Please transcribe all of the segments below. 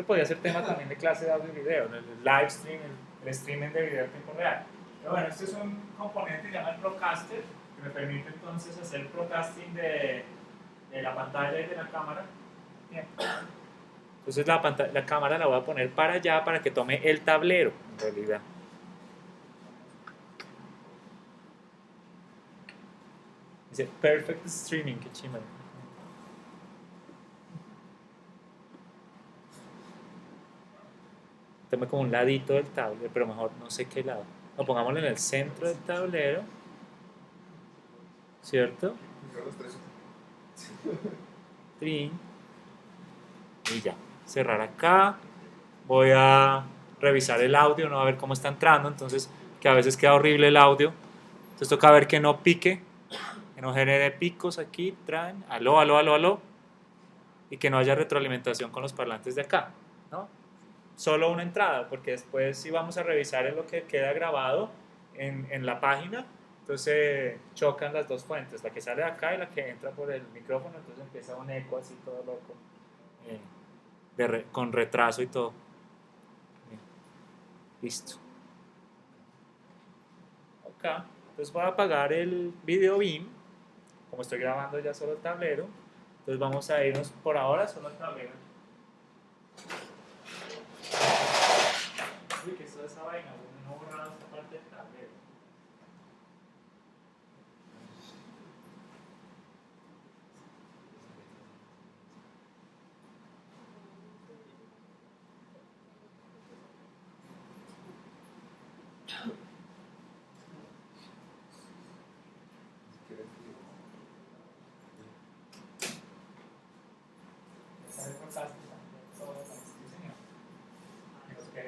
Esto podría ser tema también de clase de audio y video, el live stream, el streaming de video en tiempo real. Pero bueno, este es un componente que se llama el Procaster, que me permite entonces hacer broadcasting de la pantalla y de la cámara. Bien. Entonces la cámara la voy a poner para allá para que tome el tablero, en realidad. Dice Perfect Streaming, qué chimba. Tome como un ladito del tablero, pero mejor no sé qué lado. No, pongámoslo en el centro del tablero. ¿Cierto? Trin. Y ya. Cerrar acá. Voy a revisar el audio, no a ver cómo está entrando. Entonces, que a veces queda horrible el audio. Entonces toca ver que no pique, que no genere picos aquí. Traen. Aló, aló, aló, aló. Y que no haya retroalimentación con los parlantes de acá, ¿no? Solo una entrada, porque después si vamos a revisar en lo que queda grabado en la página, entonces chocan las dos fuentes, la que sale de acá y la que entra por el micrófono, entonces empieza un eco así todo loco, con retraso y todo. Bien. Listo. Acá, entonces voy a apagar el video beam, como estoy grabando ya solo el tablero, entonces vamos a irnos por ahora solo al tablero. Uy, que es toda esa vaina, no he borrado esta parte del tablero.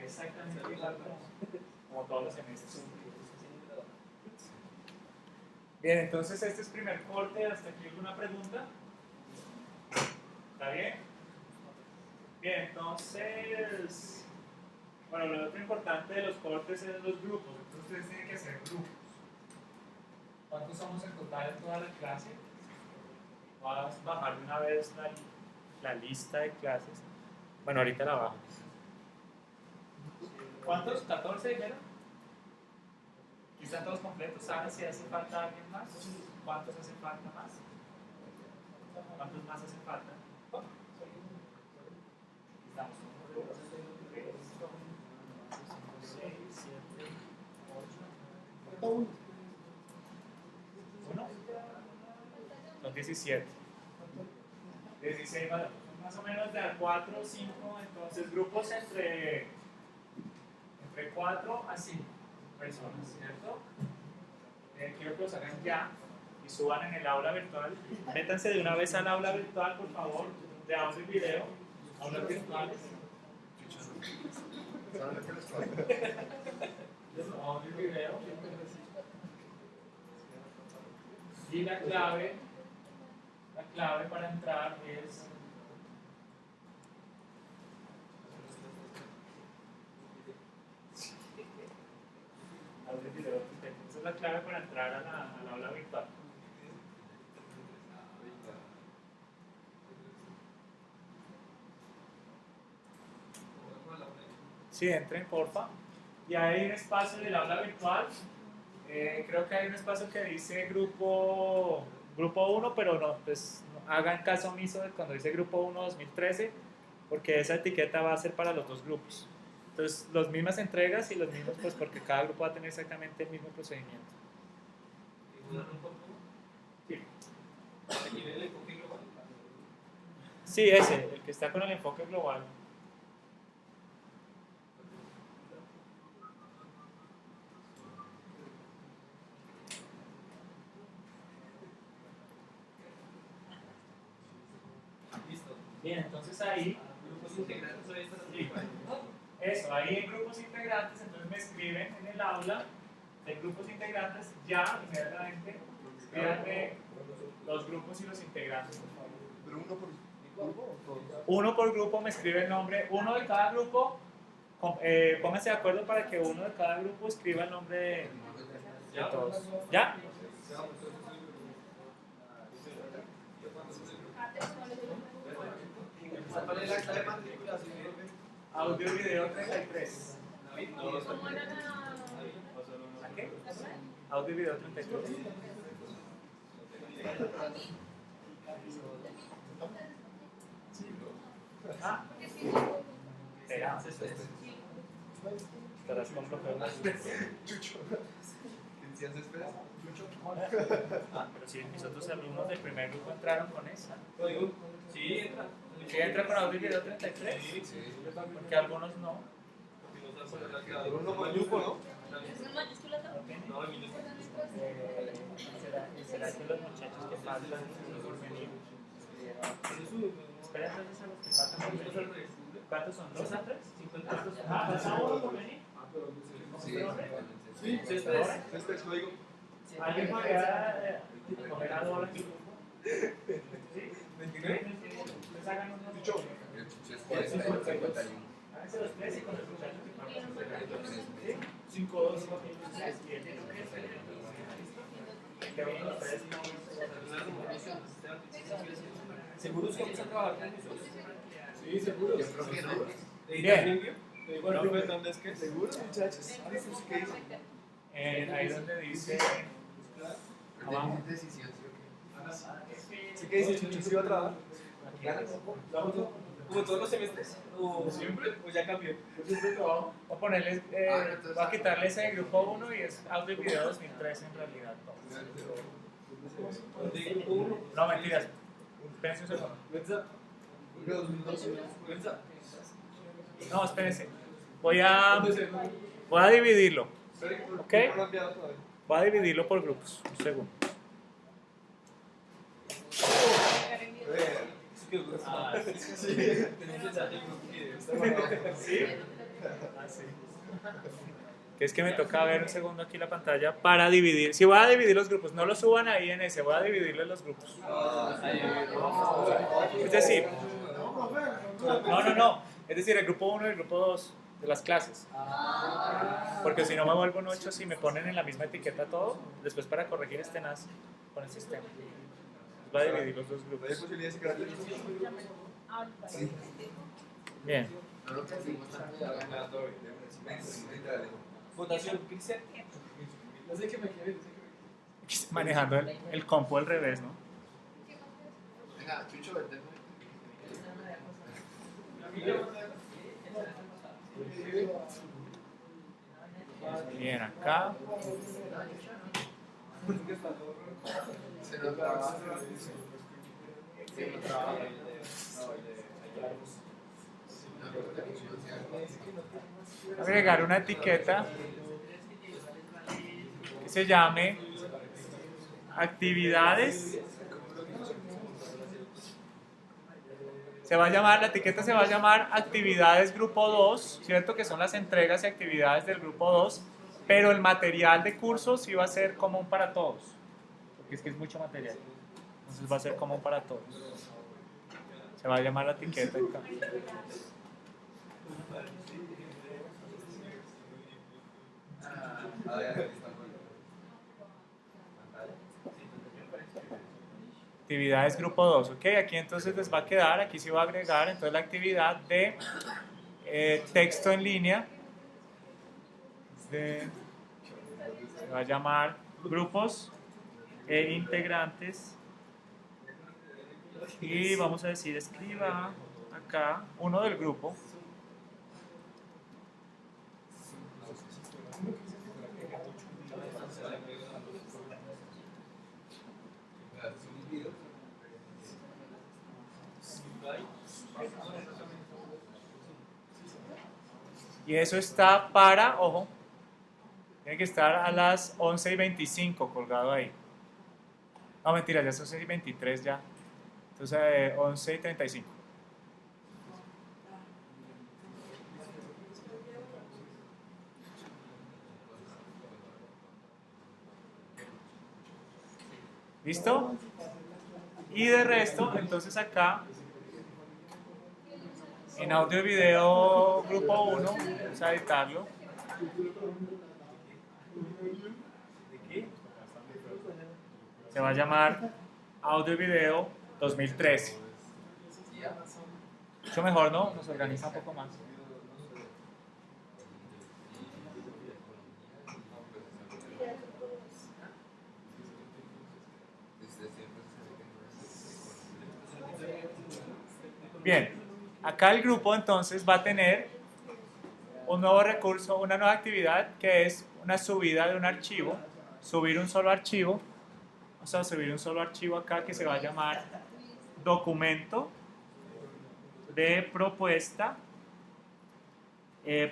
Exactamente igual como todos los semestres. Bien, entonces este es primer corte. ¿Hasta aquí alguna pregunta? ¿Está bien? Bien, entonces, bueno, lo otro importante de los cortes es los grupos. Entonces ustedes tienen que hacer grupos. ¿Cuántos somos en total en toda la clase? Voy a bajar de una vez la lista de clases. Bueno, ahorita la bajo. ¿Cuántos? ¿14 dijeron? ¿Aquí están todos completos? ¿Sabes si hace falta alguien más? ¿Cuántos hace falta más? ¿Cuántos más hace falta? Estamos 1, 2, 3, 4, 5, 6, 7, 8. ¿1? Son 17. 16 más o menos de a 4 o 5, entonces grupos entre 4 a 5 personas, ¿cierto? Quiero que los hagan ya y suban en el aula virtual. Métanse de una vez al aula virtual, por favor, de audio y video. Aulas virtuales. Audio y video. Y la clave para entrar es audio y video. Esa es la clave para entrar a la aula virtual. Sí, entren, porfa. Y hay un espacio en el aula virtual. Creo que hay un espacio que dice grupo 1, pero no, pues no, hagan caso omiso de cuando dice grupo 1 2013, porque esa etiqueta va a ser para los dos grupos. Entonces, las mismas entregas y los mismos, pues porque cada grupo va a tener exactamente el mismo procedimiento. Sí, ese, el que está con el enfoque global. Bien, entonces ahí, grupos integrantes, eso, ahí en grupos integrantes, entonces me escriben en el aula de grupos integrantes, ya inmediatamente escríbanme los grupos y los integrantes, por favor. ¿Pero uno por grupo o todos? Uno por grupo, me escribe el nombre, uno de cada grupo, pónganse de acuerdo para que uno de cada grupo escriba el nombre de todos. ¿Ya? ¿Cuál es la acta de matrícula? Audio y video 33. ¿Cómo era la...? ¿A qué? Audio y video 33. Ah, espera. Estarás con problemas. Ah, pero si mis otros alumnos del primer grupo entraron con esa. Sí, entra. ¿Sí entra con audio y video 33? Sí. Porque algunos no. Uno mayúsculo, ¿Es en mayúscula todo? ¿no? No, minúsculo. ¿Será que los muchachos que faltan por venir? Espera entonces a los que faltan por venir. ¿Cuántos son? ¿2 a 3? Ah, ¿falta uno por venir? Sí, este es código. ¿Alguien podría coger a Dora? ¿Sí? Entonces hagan unos... Háganse los 3 y con los muchachos que faltan. ¿Sí? 5, 2, 7. Que vienen los 3 ¿Seguros que vamos a trabajar con nosotros? Sí, seguros. Yo creo que no. Bien. Bueno, ¿dónde es que? ¿Seguros, muchachos? ¿Qué dice? Ahí donde dice... Abajo. Decisión, ¿sí o qué? ¿Sí que dice Chucho? ¿Sí va a trabajar? ¿Como todos los semestres? ¿O siempre? ¿O ya cambió? Yo siempre trabajo. Voy a ponerles, voy a quitarle ese de grupo 1 y es audio y video 2003 en realidad. ¿De grupo 1? No, mentiras. Espérense un segundo. ¿Mensa? ¿Mensa? No, espérense. Voy a dividirlo. ¿Ok? Voy a dividirlo por grupos. Un segundo. Sí. ¿Sí? Ah, sí. Que es que me toca ver un segundo aquí la pantalla para dividir. Si voy a dividir los grupos, no los suban ahí en ese, voy a dividirles los grupos. Es decir, no. Es decir, el grupo 1 y el grupo 2 de las clases. Porque si no me vuelvo un 8 si me ponen en la misma etiqueta todo, después para corregir este NAS con el sistema. Voy a dividir los dos grupos. ¿Hay posibilidades de que Bien. No lo conseguimos tanto. votación? ¿Qué dice? No sé qué me quiere. Manejando el compu al revés, ¿no? Venga, Chucho, vete. Bien, acá. Se nos trabaja. Se nos trabaja. Agregar una etiqueta que se llame actividades. La etiqueta se va a llamar actividades grupo 2, ¿cierto? Que son las entregas y actividades del grupo 2, pero el material de curso sí va a ser común para todos, porque es que es mucho material, entonces va a ser común para todos. Se va a llamar la etiqueta acá. Actividades grupo 2, ok, aquí entonces les va a quedar, aquí sí va a agregar entonces la actividad de texto en línea, se va a llamar grupos e integrantes y vamos a decir escriba acá uno del grupo. Y eso está para, ojo, tiene que estar a las 11:25 colgado ahí. No, mentira, ya es 11:23 ya. Entonces 11:35. ¿Listo? Y de resto, entonces acá en audio y video grupo 1, vamos a editarlo. Se va a llamar audio y video 2013. Mucho mejor, ¿no? Nos organiza un poco más. Bien, acá el grupo entonces va a tener un nuevo recurso, una nueva actividad que es una subida de un archivo, subir un solo archivo, vamos a subir un solo archivo acá que se va a llamar documento de propuesta,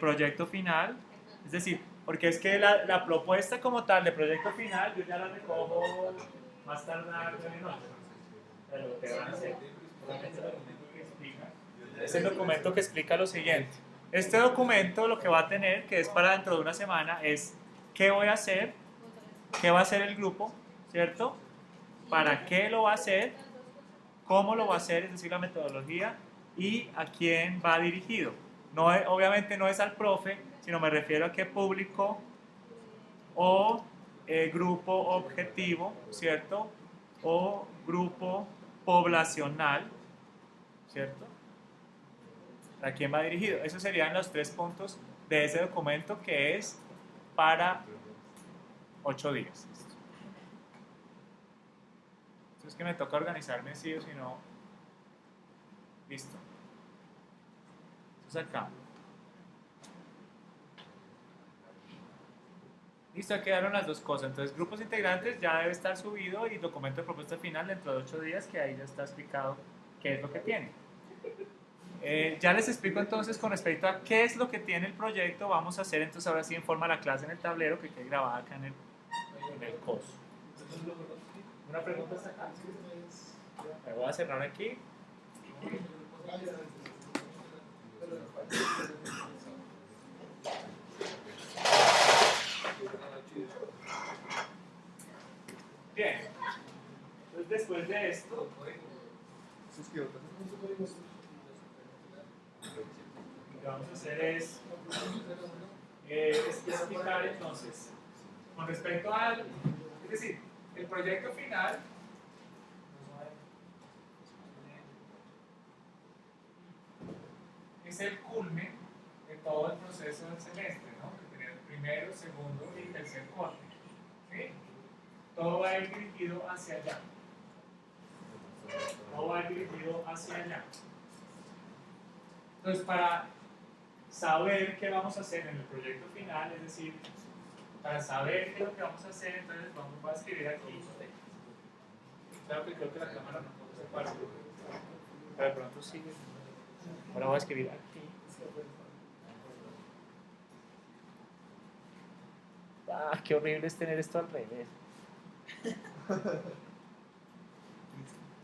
proyecto final, es decir, porque es que la propuesta como tal de proyecto final yo ya la recojo más tardar de noche, pero que van a hacer solamente el documento que explica, es el documento que explica lo siguiente. Este documento lo que va a tener, que es para dentro de una semana, es qué voy a hacer, qué va a hacer el grupo, ¿cierto? ¿Para qué lo va a hacer? ¿Cómo lo va a hacer? Es decir, la metodología y a quién va dirigido. No, obviamente no es al profe, sino me refiero a qué público o grupo objetivo, ¿cierto? O grupo poblacional, ¿cierto? ¿A quién va dirigido? Esos serían los 3 puntos de ese documento que es para 8 días. Entonces que me toca organizarme sí o si no. Listo. Entonces acá. Listo, ya quedaron las dos cosas. Entonces grupos integrantes ya debe estar subido y documento de propuesta final dentro de 8 días, que ahí ya está explicado qué es lo que tiene. Ya les explico entonces con respecto a qué es lo que tiene el proyecto. Vamos a hacer entonces ahora sí en forma la clase en el tablero que quede grabada acá en el coso. ¿Una pregunta hasta acá? Me voy a cerrar aquí. Bien. Entonces después de esto, lo que vamos a hacer es explicar entonces con respecto al, es decir, el proyecto final es el culmen de todo el proceso del semestre, ¿no? Que tener primero, segundo y tercer corte. ¿Sí? Todo va a ir dirigido hacia allá. Todo va a ir dirigido hacia allá. Entonces, para saber qué vamos a hacer en el proyecto final, es decir, para saber qué es lo que vamos a hacer, entonces voy a escribir aquí. Claro que creo que la cámara no se para, pero de pronto sigue. Ahora voy a escribir aquí. Ah, qué horrible es tener esto al revés.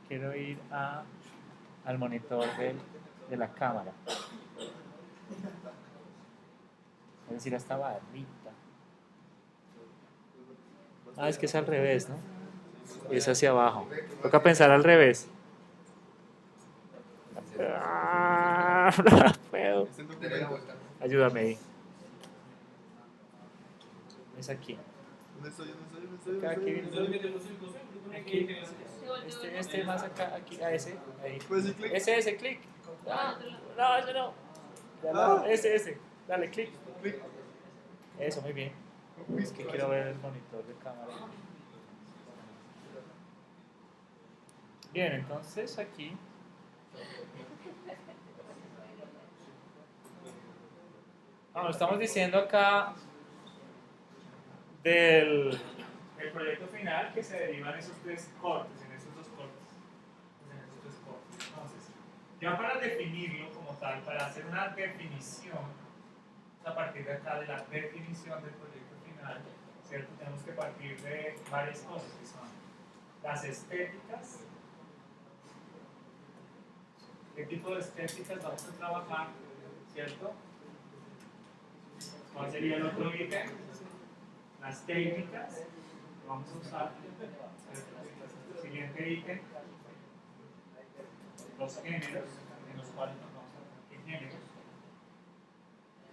Quiero ir al monitor de la cámara. Es decir, a esta barrita. Ah, es que es al revés, ¿no? Y es hacia abajo. Toca pensar al revés. Ah, no puedo. Ayúdame ahí. Es aquí. ¿Dónde estoy? ¿Dónde estoy? ¿Dónde Aquí, estoy? aquí. Este más acá, aquí, a ese. Ahí. ¿Puedes decir clic? Ese, clic. Ah, no, ese no. Ya no, ese. Dale, clic. Clic. Eso, muy bien. Es que quiero ver el monitor de cámara. Bien, entonces aquí. Estamos diciendo acá del proyecto final que se derivan esos 3 cortes, en esos 2 cortes. Entonces, ya para definirlo como tal, para hacer una definición, a partir de acá de la definición del proyecto final, ¿cierto? Tenemos que partir de varias cosas que son las estéticas. ¿Qué tipo de estéticas vamos a trabajar? ¿Cierto? ¿Cuál sería el otro ítem? Las técnicas que vamos a usar. El siguiente ítem, los géneros, en los cuales nos vamos a enfocar en géneros.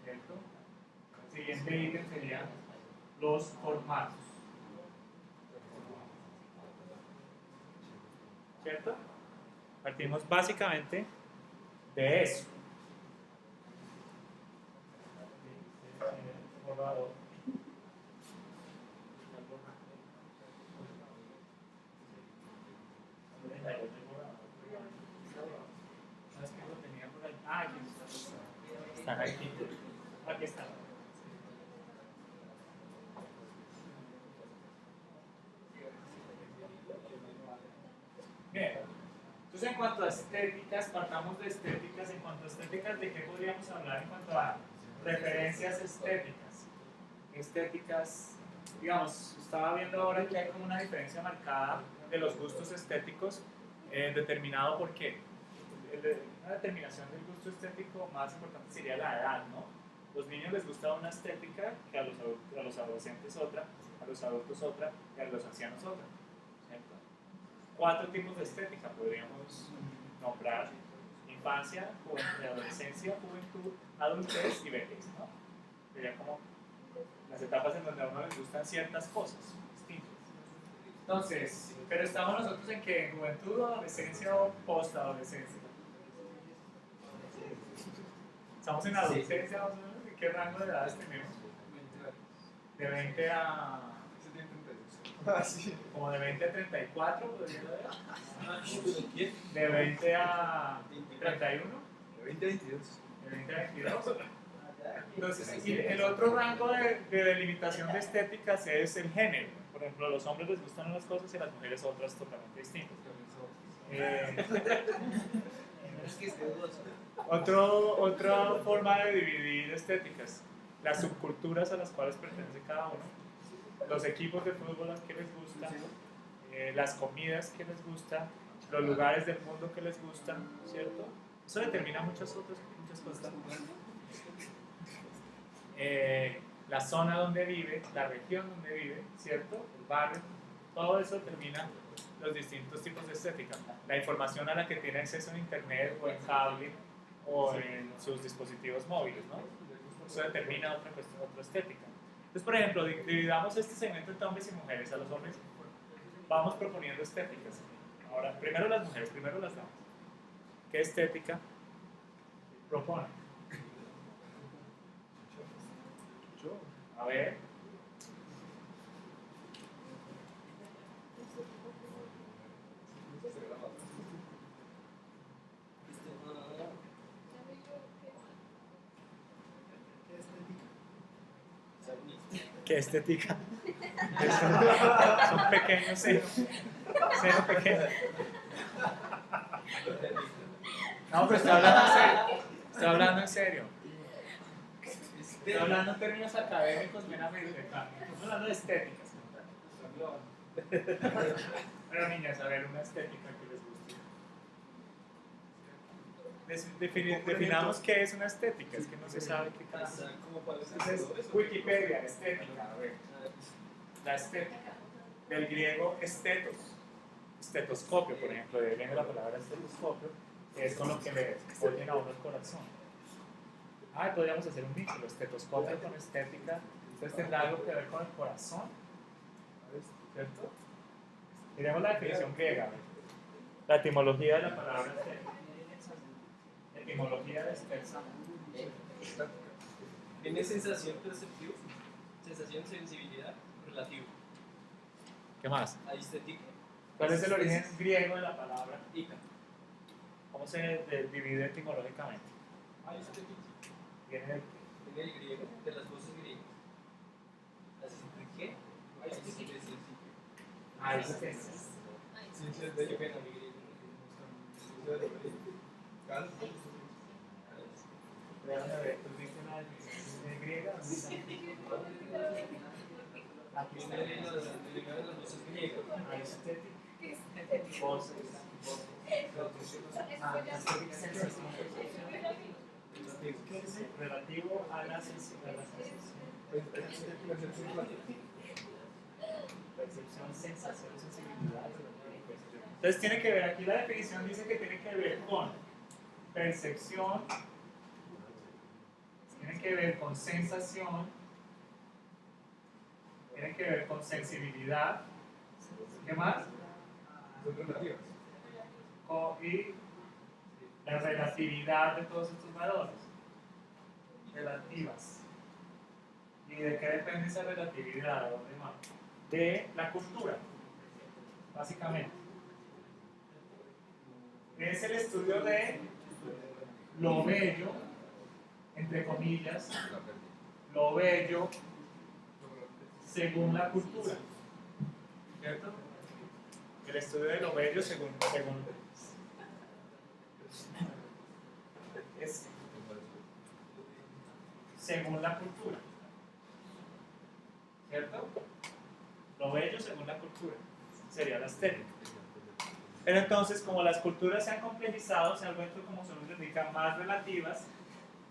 ¿Cierto? El siguiente ítem serían los formatos. ¿Cierto? Partimos básicamente de eso. Borrador. Ah, aquí están aquí. Aquí están. Bien. Entonces, en cuanto a estéticas, partamos de estéticas. En cuanto a estéticas, ¿de qué podríamos hablar en cuanto a referencias estéticas? Estéticas, digamos, estaba viendo ahora que hay como una diferencia marcada de los gustos estéticos, determinado por qué. Una determinación del gusto estético más importante sería la edad, ¿no? Los niños les gusta una estética que a los adolescentes otra, a los adultos otra y a los ancianos otra. ¿Cierto? 4 tipos de estética podríamos nombrar: infancia, adolescencia, juventud, adultez y vejez, ¿no? Sería como las etapas en donde a uno les gustan ciertas cosas distintas. Entonces, pero estamos nosotros en que en juventud, adolescencia o postadolescencia. Estamos en adolescencia, más o menos. ¿En qué rango de edades tenemos? De 20 a... como de 20 a 34, podría ser. De 20 a 31. De 20 a 22. De 20 a 22. Entonces, y el otro rango de delimitación de estéticas es el género. Por ejemplo, a los hombres les gustan unas cosas y a las mujeres otras totalmente distintas. Otra forma de dividir estéticas: las subculturas a las cuales pertenece cada uno, los equipos de fútbol que les gustan, las comidas que les gustan, los lugares del mundo que les gustan, ¿cierto? Eso determina muchas cosas. La zona donde vive, la región donde vive, ¿cierto? El barrio, todo eso determina los distintos tipos de estética. La información a la que tiene acceso en internet o en cable o en sus dispositivos móviles, ¿no? Eso determina otra cuestión, otra estética. Entonces, por ejemplo, dividamos este segmento entre hombres y mujeres. A los hombres vamos proponiendo estéticas. Ahora, primero las mujeres, primero las damas. ¿Qué estética proponen? A ver. ¿Qué estética? Son pequeños, cero pequeños. No, pero estoy hablando en serio. Estoy hablando en serio. Estoy hablando en términos académicos, meramente. Estoy hablando de estéticas. Pero niñas, a ver, una estética que les guste. Definamos qué es una estética, es que no se sabe qué pasa. Entonces, Wikipedia, estética, a ver. La estética, del griego estetos, estetoscopio, por ejemplo, de ahí viene la palabra estetoscopio, que es con lo que le oyen a uno el corazón. Podríamos hacer un vínculo, estetoscopio con estética, entonces tendrá algo que ver con el corazón, ¿cierto? Miremos la definición griega, la etimología de la palabra estética. Etimología de estética. Tiene sensación perceptiva, sensación, sensibilidad, relativo. ¿Qué más? Aesthetic. ¿Cuál es el origen griego de la palabra? Ica. ¿Cómo se divide etimológicamente? Aesthetic. Viene del Viene del griego, de las voces griegas. ¿Qué? Aesthetic. Ciencias de Qué pena, mi griego. Déjame ver, ¿tú viste una definición griega? Aquí está. Viene de las voces griegas. Aesthetic. Voces. Aesthetic sensación. Relativo a la sensación. Percepción, sensación, sensibilidad. Entonces tiene que ver, aquí la definición dice que tiene que ver con percepción, tiene que ver con sensación, tiene que ver con sensibilidad. ¿Qué más? Y la relatividad de todos estos valores. Relativas. ¿Y de qué depende esa relatividad? ¿De dónde más? De la cultura, básicamente. Es el estudio de lo bello, entre comillas, lo bello según la cultura, ¿cierto? El estudio de lo bello es según la cultura, ¿cierto? Lo bello según la cultura sería la estética. Pero entonces, como las culturas se han complejizado, se han vuelto, como se nos indica, más relativas,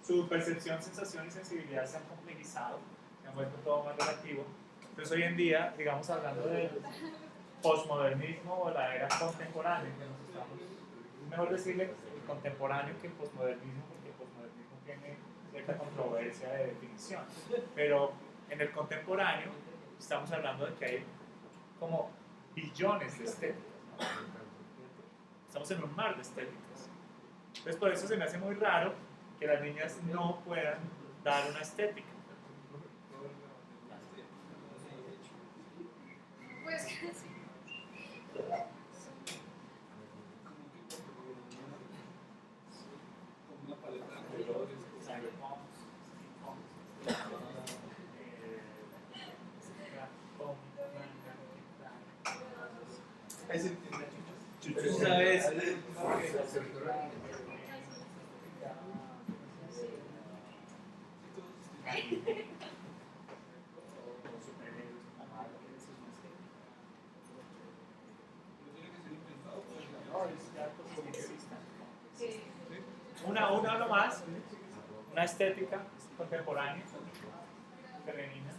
su percepción, sensación y sensibilidad se han complejizado, se han vuelto todo más relativo. Entonces, hoy en día, digamos, hablando del posmodernismo o la era contemporánea, que nos estamos, es mejor decirle el contemporáneo que el posmodernismo, porque el posmodernismo tiene cierta controversia de definición. Pero en el contemporáneo, estamos hablando de que hay como billones de estéticas, ¿no? Estamos en un mar de estéticas. Entonces, por eso se me hace muy raro que las niñas no puedan dar una estética. Pues sí. Como una paleta de colores. Ahí se entiende, Chucho. Tú sabes. Una nomás, una estética contemporánea, femenina.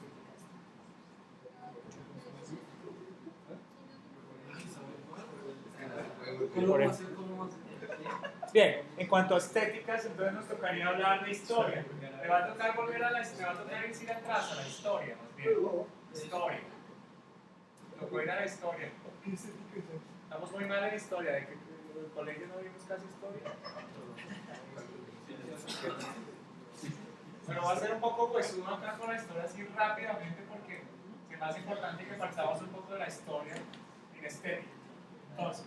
Bien, en cuanto a estéticas, entonces nos tocaría hablar de historia. Me va a tocar volver a la historia, me va a tocar ir atrás a la historia, más bien. Historia. Tocó ir a la historia. Estamos muy mal en historia, de que en el colegio no vimos casi historia. Pero va a ser un poco huesudo acá con la historia así rápidamente porque es más importante que partamos un poco de la historia en estética. Entonces,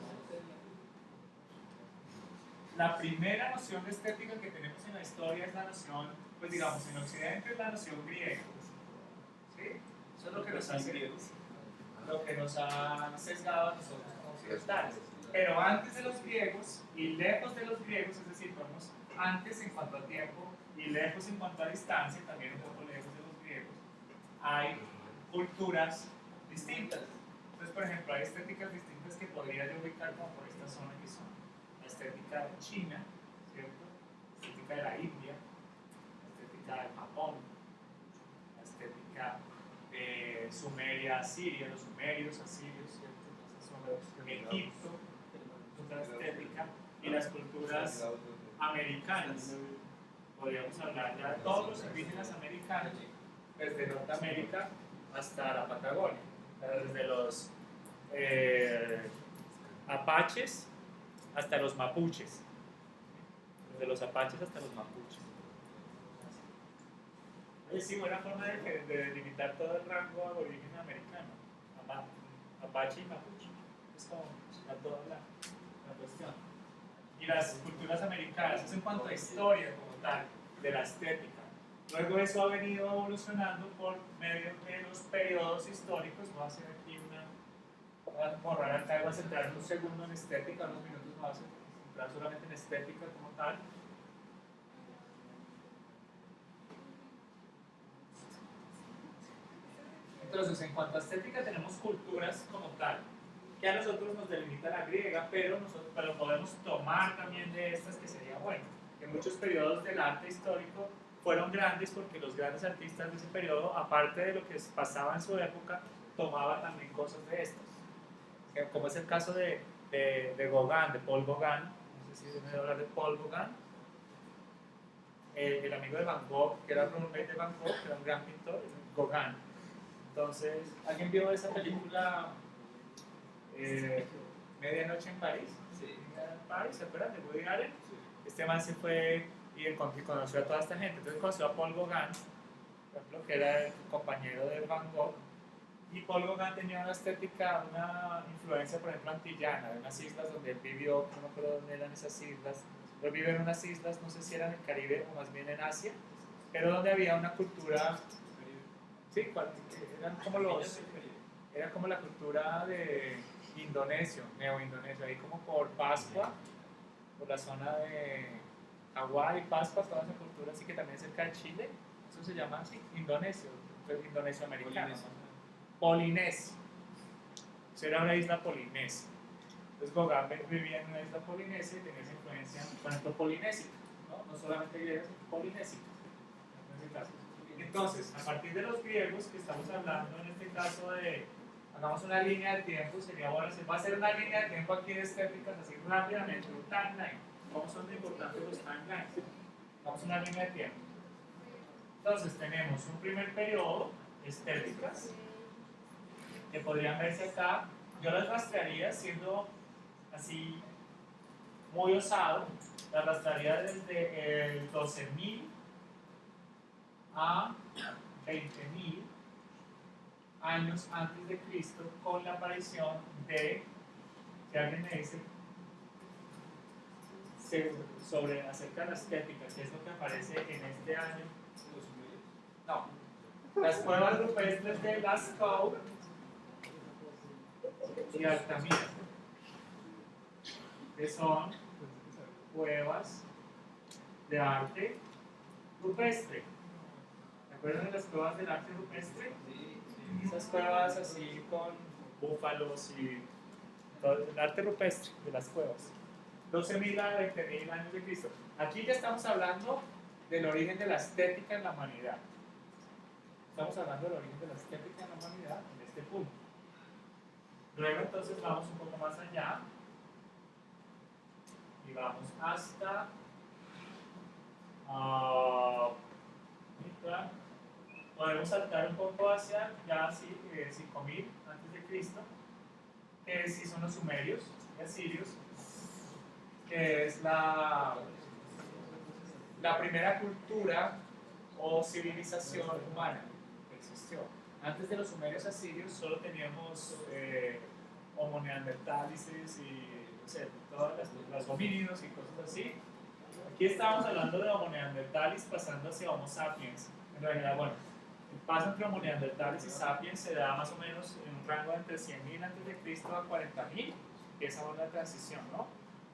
la primera noción de estética que tenemos en la historia es la noción, pues digamos, en Occidente es la noción griega. ¿Sí? Eso es lo que nos hace, lo que nos ha sesgado a nosotros como occidentales. Pero antes de los griegos y lejos de los griegos, es decir, vamos antes en cuanto a tiempo y lejos en cuanto a distancia, también un poco lejos de los griegos, hay culturas distintas. Entonces, por ejemplo, hay estéticas distintas que podría yo ubicar como por esta zona que son la estética china, ¿cierto? La estética de la India, la estética del Japón, la estética de Sumeria, Asiria, los sumerios, asirios, ¿cierto? Esas son los Egipto, otra estética, y las culturas americanas. Podríamos hablar ya de todos los indígenas americanos, desde Norteamérica hasta la Patagonia, desde los apaches hasta los mapuches, desde los apaches hasta los mapuches. Es sí, buena forma de delimitar todo el rango aborigen americano, apache y mapuche, es como a toda la cuestión. Y las culturas americanas, eso en cuanto a historia como tal, de la estética. Luego eso ha venido evolucionando por medio de los periodos históricos. Voy a hacer aquí voy a borrar acá, voy a centrar un segundo en estética, unos minutos me voy a centrar solamente en estética como tal. Entonces, en cuanto a estética tenemos culturas como tal, que a nosotros nos delimita la griega, pero podemos tomar también de estas que sería bueno. En muchos periodos del arte histórico fueron grandes porque los grandes artistas de ese periodo, aparte de lo que pasaba en su época, tomaban también cosas de estas. Como es el caso de Gauguin, de Paul Gauguin, no sé si me hablar de Paul Gauguin, el amigo de Van Gogh, que era roommate de Van Gogh, que era un gran pintor, Gauguin. Entonces, ¿alguien vio esa película Medianoche en París? Sí. En París, ¿se acuerdan de Woody Allen? Este man se fue y conoció a toda esta gente. Entonces conoció a Paul Gauguin, por ejemplo, que era el compañero de Van Gogh. Y Paul Gauguin tenía una estética, una influencia, por ejemplo, antillana, de unas islas donde él vivió, no me acuerdo dónde eran esas islas, Pues vive en unas islas, no sé si eran en el Caribe o más bien en Asia, pero donde había una cultura, sí, eran como era como la cultura de indonesio, neo-indonesio, ahí como por Pascua, por la zona de Hawái, Pascua, toda esa cultura, así que también cerca de Chile, eso se llama así, indonesio, indonesio americano, polinesio, eso era una isla polinesia. Entonces Gauguin vivía en una isla polinesia y tenía esa influencia, por ejemplo, polinésica, no solamente griega, sino polinésica, en este caso. Entonces, a partir de los griegos, que estamos hablando en este caso de, hagamos una línea de tiempo, sería bueno, se va a hacer una línea de tiempo aquí de estéticas, así rápidamente, un timeline. ¿Cómo son de importantes los timelines? Vamos a una línea de tiempo. Entonces, tenemos un primer periodo, estéticas, que podrían verse acá. Yo las rastrearía siendo así muy osado, las rastrearía desde el 12.000 a 20.000 años antes de Cristo, con la aparición de, si alguien me dice sobre acerca de la estética, que es lo que aparece en este año, no, las cuevas rupestres de Lascaux y Altamira, que son cuevas de arte rupestre. ¿Se acuerdan de las cuevas del arte rupestre? Esas cuevas así con búfalos y todo el arte rupestre de las cuevas. 12.000 a 20.000 años de Cristo. Aquí ya estamos hablando del origen de la estética en la humanidad. Estamos hablando del origen de la estética en la humanidad en este punto. Luego entonces vamos un poco más allá y vamos hasta podemos saltar un poco hacia ya así 5.000 antes de Cristo, que sí son los sumerios y asirios, que es la primera cultura o civilización humana que existió. Antes de los sumerios asirios solo teníamos homo neandertalices y no sé, todas las homínidos y cosas así. Aquí estamos hablando de homo neandertalis pasando hacia homo sapiens. En realidad, bueno, el paso entre homo neandertalis y sapiens se da más o menos en un rango de entre 100.000 a 40.000, que es ahora la transición, ¿no?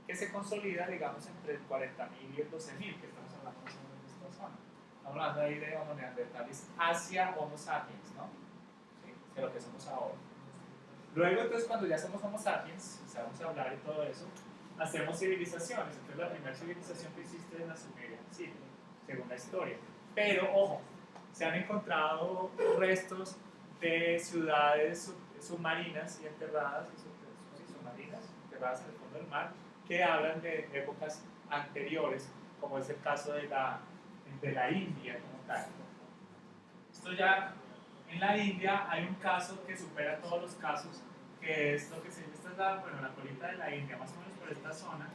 Que se consolida, digamos, entre el 40.000 y el 12.000, que estamos hablando más o menos de esta zona. Estamos hablando ahí de homo neandertalis hacia homo sapiens, ¿no? Sí, de lo que somos ahora. Luego, entonces, cuando ya somos homo sapiens, empezamos a hablar y todo eso, hacemos civilizaciones. Entonces, la primera civilización que existe es la sumeria, sí, según la historia. Pero, ojo, se han encontrado restos de ciudades submarinas y enterradas, submarinas, enterradas en el fondo del mar, que hablan de épocas anteriores, como es el caso de la India como tal. Esto ya, en la India hay un caso que supera todos los casos, que es lo que se esta es la colita de la India, más o menos por esta zona,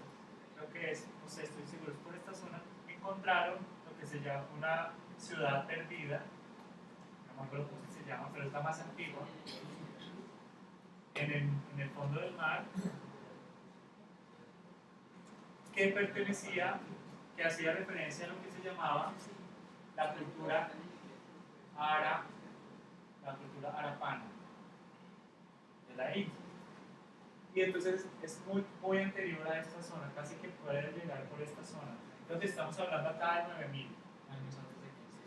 creo que es, no sé, estoy seguro, es por esta zona, encontraron lo que se llama una ciudad perdida, no me acuerdo cómo se llama, pero es la más antigua, en el fondo del mar, que pertenecía, que hacía referencia a lo que se llamaba la cultura arapana de la India. Y entonces es muy, muy anterior a esta zona, casi que puede llegar por esta zona. Entonces estamos hablando acá de 9.000 años antes de Cristo.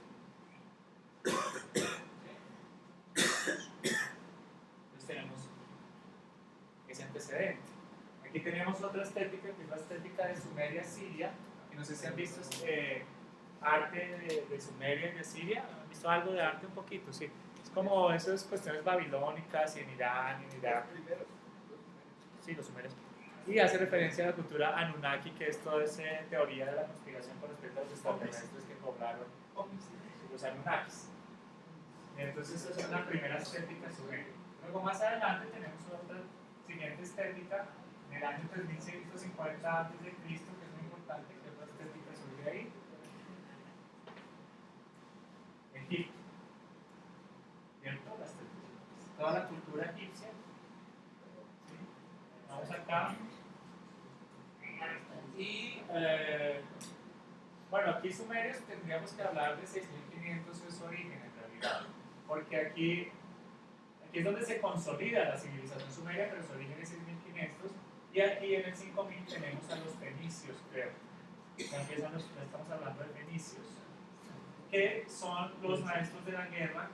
Entonces tenemos ese antecedente. Aquí tenemos otra estética, que es la estética de Sumeria, Siria, y no sé si han visto arte de Sumeria y de Siria. ¿Han visto algo de arte? Un poquito, sí. Es como esas cuestiones babilónicas y en Irán, en Irak. Sí, los sumerios. Y hace referencia a la cultura Anunnaki, que es toda esa teoría de la conspiración con respecto a los extraterrestres que poblaron los Anunnakis. Entonces, esa es una primera estética sumeria. Luego, más adelante, tenemos otra siguiente estética en el año 3150 a.C., que es muy importante, que otra estética surge ahí. Egipto. ¿Cierto? Toda la cultura egipcia. ¿Sí? Vamos acá. Y aquí sumerios tendríamos que hablar de 6500 es su origen en realidad, porque aquí es donde se consolida la civilización sumeria, pero su origen es 6500, y aquí en el 5000 tenemos a los fenicios, creo. Ya estamos hablando de fenicios, que son los maestros de la guerra,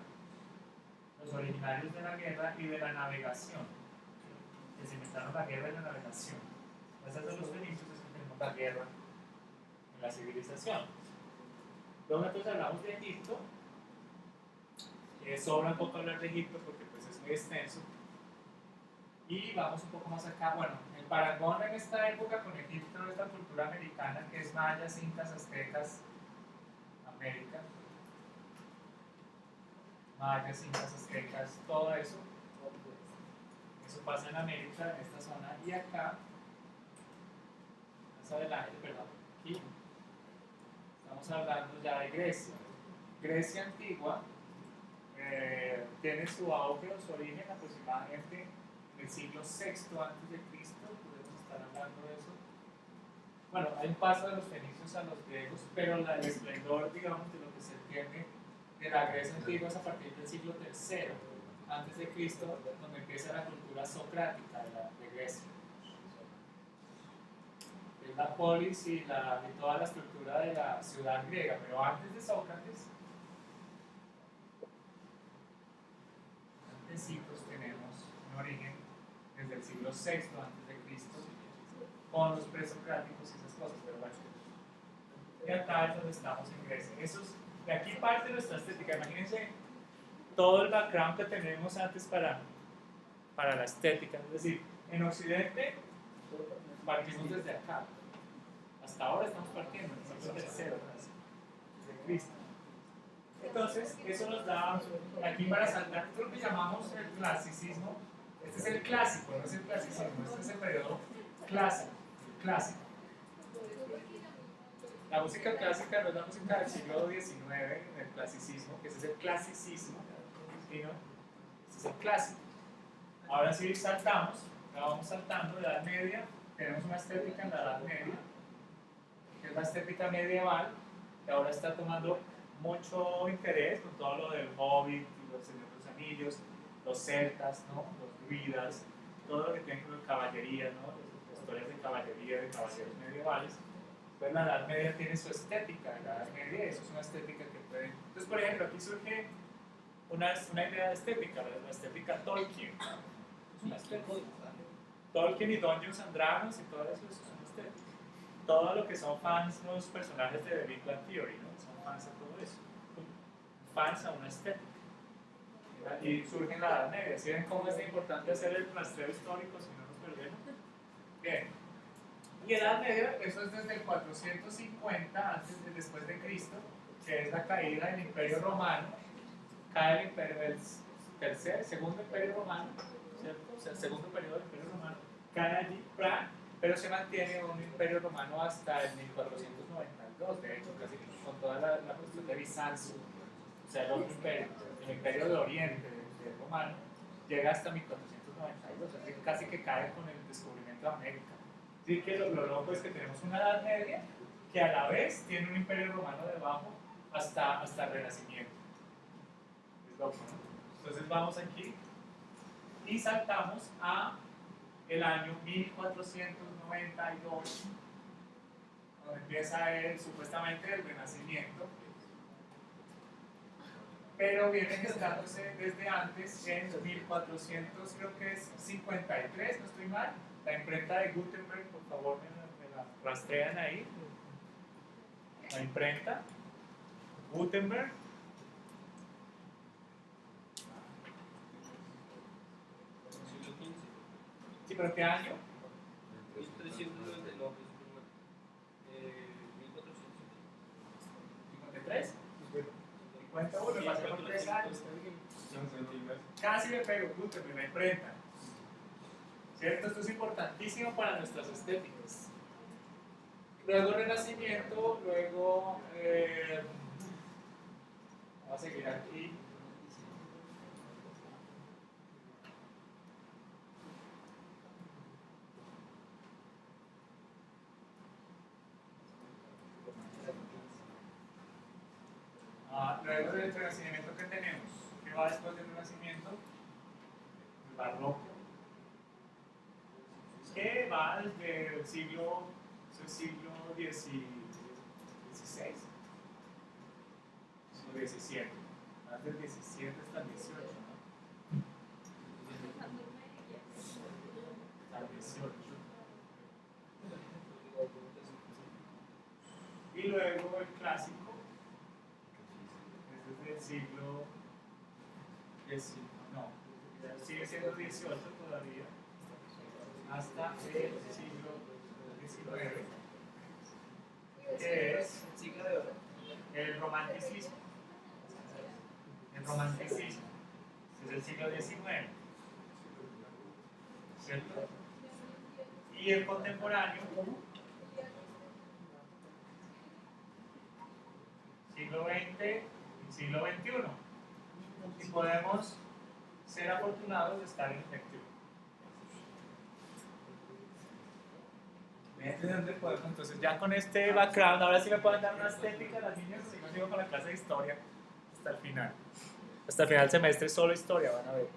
los originarios de la guerra y de la navegación, que se inventaron la guerra y la navegación. Gracias a los fenicios es que tenemos la guerra en la civilización. Luego entonces hablamos de Egipto. Sobra un poco hablar de Egipto porque pues es muy extenso. Y vamos un poco más acá. Bueno, el parangón en esta época con Egipto es la cultura americana, que es mayas, incas, aztecas, América. Mayas, incas, aztecas, todo eso. Eso pasa en América, en esta zona. Y acá, más adelante, perdón, aquí, estamos hablando ya de Grecia. Grecia antigua tiene su auge o su origen aproximadamente en el siglo VI antes de Cristo. Podemos estar hablando de eso. Bueno, hay un paso de los fenicios a los griegos, pero el esplendor, digamos, de lo que se entiende de la Grecia antigua es a partir del siglo III antes de Cristo, donde empieza la cultura socrática de Grecia. Es la polis y toda la estructura de la ciudad griega, pero antes de Sócrates, antecitos, tenemos un origen desde el siglo VI antes de Cristo, con los presocráticos y esas cosas, pero bueno. Y acá es donde estamos en Grecia. De aquí parte nuestra estética. Imagínense todo el background que tenemos antes para la estética. Es decir, en Occidente partimos desde acá. Hasta ahora estamos partiendo, en el siglo III de Cristo. Entonces, eso nos da aquí para saltar lo que llamamos el clasicismo. Este es el clásico, no es el clasicismo, este es el periodo clásico. La música clásica no es la música del siglo XIX, del clasicismo, que ese es el clasicismo, ¿no? Este es el clásico. Ahora sí saltamos, la vamos saltando, Edad Media, tenemos una estética en la Edad Media, que es la estética medieval, que ahora está tomando mucho interés con todo lo del Hobbit y los Señor de los Anillos, los celtas, ¿no? Los druidas, todo lo que tiene que ver con caballería, ¿no? Las historias de caballería, de caballeros medievales. Pues la Edad Media tiene su estética, la Edad Media, eso es una estética que puede... Entonces, por ejemplo, aquí surge una idea de estética, la estética Tolkien. Es una estética. Tolkien y Dungeons and Dragons y todo eso es una estética. Todo lo que son fans, los personajes de The Big Bang Theory, ¿no? Son fans a todo eso. Fans a una estética. Y surge en la Edad Media. ¿Sí ven cómo es importante hacer el rastreo histórico si no nos perdemos? Bien. Y Edad Media, eso es desde el 450 después de Cristo, que es la caída del Imperio Romano. Cae el imperio, segundo Imperio Romano, ¿cierto? O sea, el segundo periodo del Imperio Romano cae allí, pero se mantiene un Imperio Romano hasta el 1492, de hecho, casi con toda la cuestión de Bizancio, o sea, el otro imperio, el Imperio de Oriente del Romano, llega hasta 1492, así que casi que cae con el descubrimiento de América. Así que lo loco es que tenemos una Edad Media que a la vez tiene un Imperio Romano debajo hasta el Renacimiento. Es loco, ¿no? Entonces vamos aquí y saltamos a el año 1492, donde empieza supuestamente el Renacimiento, pero viene gestándose desde antes, en 1400, creo que es 53, no estoy mal, la imprenta de Gutenberg, por favor me la rastrean ahí, la imprenta, Gutenberg. Sí, pero ¿qué año? 1399, 53. 51, me pasé por 3 años. Casi me pego, Gutenberg, la imprenta. ¿Cierto? Esto es importantísimo para nuestras estéticas. Luego Renacimiento, luego vamos a seguir aquí. Luego del Renacimiento, ¿qué tenemos? ¿Qué va después del Renacimiento? El Barroco. Que va desde el siglo XVI o XVII. Más del 17 hasta el 18, ¿no? Hasta el 18. Y luego el clásico, es desde el siglo XIX, no, sigue siendo 18 todavía, hasta el siglo XIX, que es El siglo de oro. el romanticismo. El romanticismo es el siglo XIX, ¿cierto? Y el contemporáneo, siglo XX y siglo XXI. Y podemos ser afortunados de estar en el XXI. ¿De dónde podemos? Entonces, ya con este background, ahora sí me pueden dar una estética a las niñas, si no sigo con la clase de historia hasta el final. Hasta el final del semestre, solo historia, van a ver.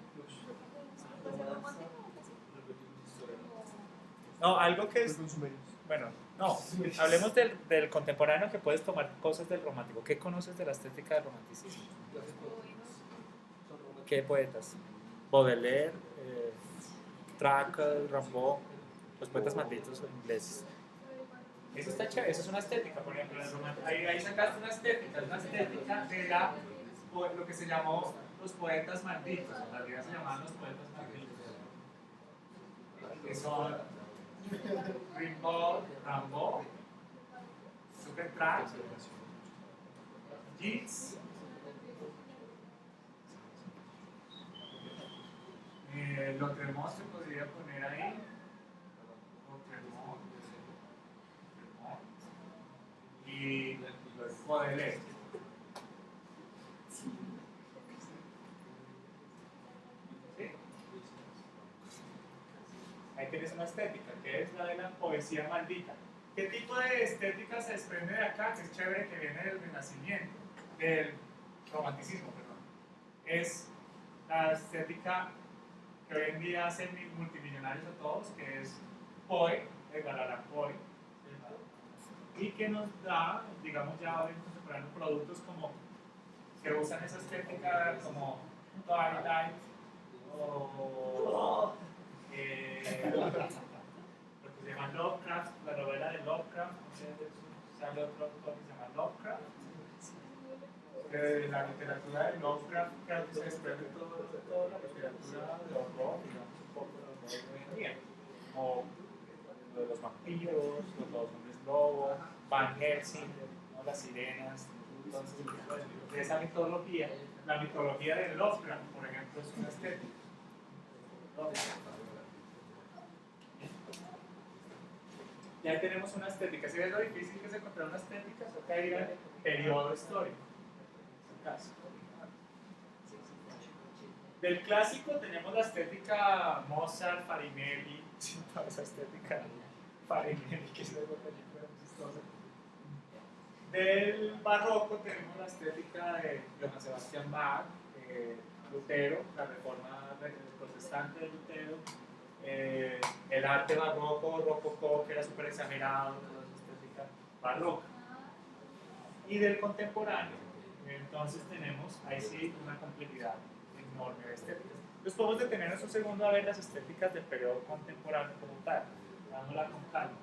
No, algo que es. Bueno, no, hablemos del contemporáneo, que puedes tomar cosas del romántico. ¿Qué conoces de la estética del romanticismo? ¿Qué poetas? Baudelaire, Tracle, Rimbaud, los poetas malditos ingleses. Eso está chévere, eso es una estética, por ejemplo. Ahí sacaste una estética de lo que se llamó los poetas malditos. En realidad se llamaban los poetas malditos. Que son Rimbaud, Supertramp, Yeats, Lautréamont se podría poner ahí, Lautréamont y Baudelaire. ¿Sí? Ahí tienes una estética, que es la de la poesía maldita. ¿Qué tipo de estética se desprende de acá? Que es chévere, que viene del Renacimiento, del Romanticismo, perdón. Es la estética que hoy en día hacen multimillonarios a todos, que es Poe, Edgar Allan Poe, y que nos da, digamos ya hoy en contemporáneo, productos como que usan esa estética como Twilight o lo que se llama Lovecraft, la novela de Lovecraft, no sé si sale otro autor que se llama Lovecraft. La literatura de Lovecraft que se desprende toda la literatura de horror, digamos, un poco de horror de hoy en día, como lo de los vampiros, los hombres lobos, Van Helsing, ¿no? Las sirenas. Entonces, de esa mitología, la mitología de Lovecraft, por ejemplo, es una estética. Ya tenemos una estética. Si ves lo difícil que es encontrar una estética, toca ir al periodo histórico. Del clásico tenemos la estética Mozart, Farinelli, toda esa estética Farinelli, que es algo chistosa. Del barroco tenemos la estética de Johann Sebastian Bach, Lutero, la reforma protestante de Lutero, el arte barroco, rococó, que era súper exagerado, toda esa estética barroca. Y del contemporáneo, entonces tenemos ahí sí una complejidad enorme de estéticas. Entonces podemos detenernos un segundo a ver las estéticas del periodo contemporáneo como tal, dándola con calma.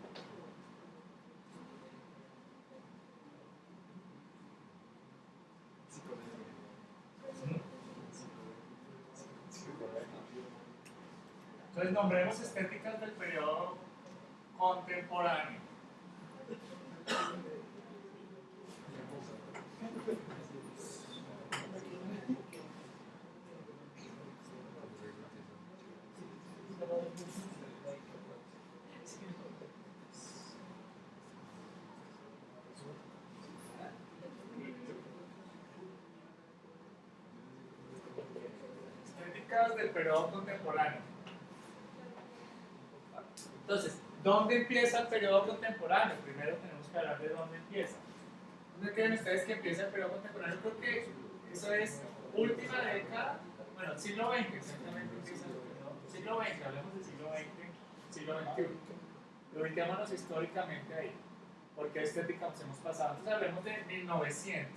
Entonces nombremos estéticas del periodo contemporáneo. Estéticas del periodo contemporáneo. Entonces, ¿dónde empieza el periodo contemporáneo? Primero tenemos que hablar de dónde empieza. ¿Dónde creen ustedes que empieza el periodo contemporáneo? Creo que eso es última década, bueno, siglo XX, exactamente empieza el periodo. Siglo XX, hablemos del siglo XX, siglo XXI. Ubiquémonos históricamente ahí. ¿Por qué estética nos hemos pasado? Entonces hablemos de 1900.